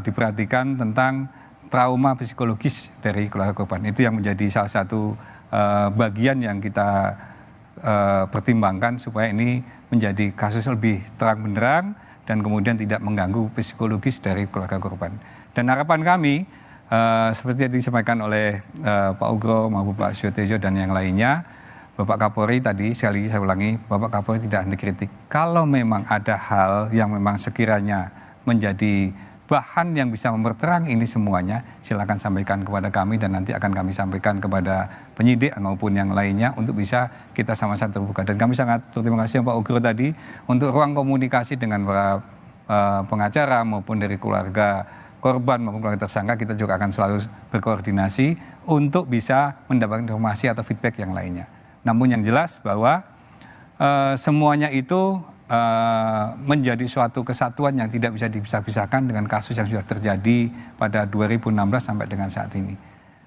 [SPEAKER 11] diperhatikan tentang trauma psikologis dari keluarga korban. Itu yang menjadi salah satu bagian yang kita pertimbangkan supaya ini menjadi kasus lebih terang benderang dan kemudian tidak mengganggu psikologis dari keluarga korban. Dan harapan kami seperti yang disampaikan oleh Pak Ugro maupun Pak Syotejo dan yang lainnya, Bapak Kapolri tadi, sekali lagi saya ulangi, Bapak Kapolri tidak anti kritik. Kalau memang ada hal yang memang sekiranya menjadi bahan yang bisa memperterang ini semuanya, silakan sampaikan kepada kami dan nanti akan kami sampaikan kepada penyidik maupun yang lainnya untuk bisa kita sama-sama terbuka. Dan kami sangat berterima kasih Pak Ugro tadi untuk ruang komunikasi dengan para pengacara maupun dari keluarga korban maupun keluarga tersangka. Kita juga akan selalu berkoordinasi untuk bisa mendapatkan informasi atau feedback yang lainnya. Namun yang jelas bahwa semuanya itu menjadi suatu kesatuan yang tidak bisa dipisah-pisahkan dengan kasus yang sudah terjadi pada 2016 sampai dengan saat ini.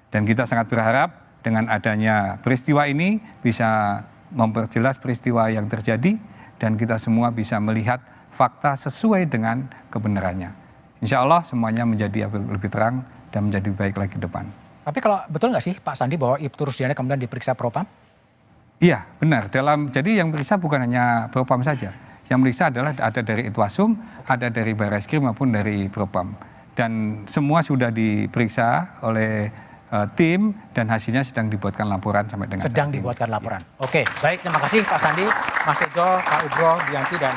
[SPEAKER 11] Dan kita sangat berharap dengan adanya peristiwa ini bisa memperjelas peristiwa yang terjadi dan kita semua bisa melihat fakta sesuai dengan kebenarannya. Insya Allah semuanya menjadi lebih terang dan menjadi baik lagi ke depan.
[SPEAKER 4] Tapi kalau betul nggak sih Pak Sandi bahwa Ibtu Rusdiana kemudian diperiksa Propam?
[SPEAKER 11] Iya benar, jadi yang periksa bukan hanya Propam saja. Yang meriksa adalah ada dari Itwasum, ada dari Barreskrim maupun dari Propam. Dan semua sudah diperiksa oleh tim dan hasilnya sedang dibuatkan laporan sampai dengan
[SPEAKER 4] sedang dibuatkan laporan. Oke, baik, terima kasih Pak Sandi, Mas Tejo, Pak Ugro, Dianti dan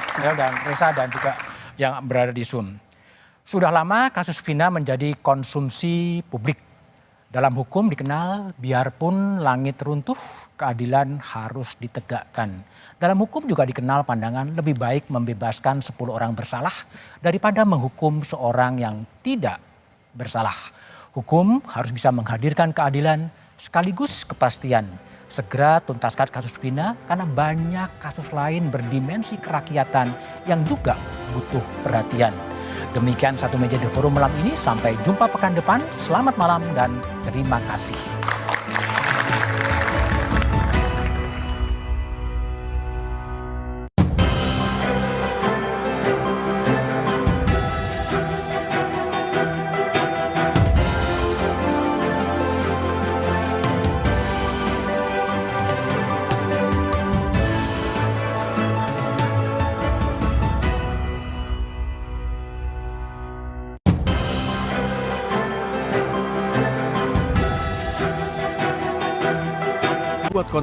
[SPEAKER 4] Reza dan juga yang berada di Zoom. Sudah lama kasus Vina menjadi konsumsi publik. Dalam hukum dikenal biarpun langit runtuh, keadilan harus ditegakkan. Dalam hukum juga dikenal pandangan lebih baik membebaskan 10 orang bersalah daripada menghukum seorang yang tidak bersalah. Hukum harus bisa menghadirkan keadilan sekaligus kepastian. Segera tuntaskan kasus Vina karena banyak kasus lain berdimensi kerakyatan yang juga butuh perhatian. Demikian Satu Meja di Forum malam ini. Sampai jumpa pekan depan. Selamat malam dan terima kasih.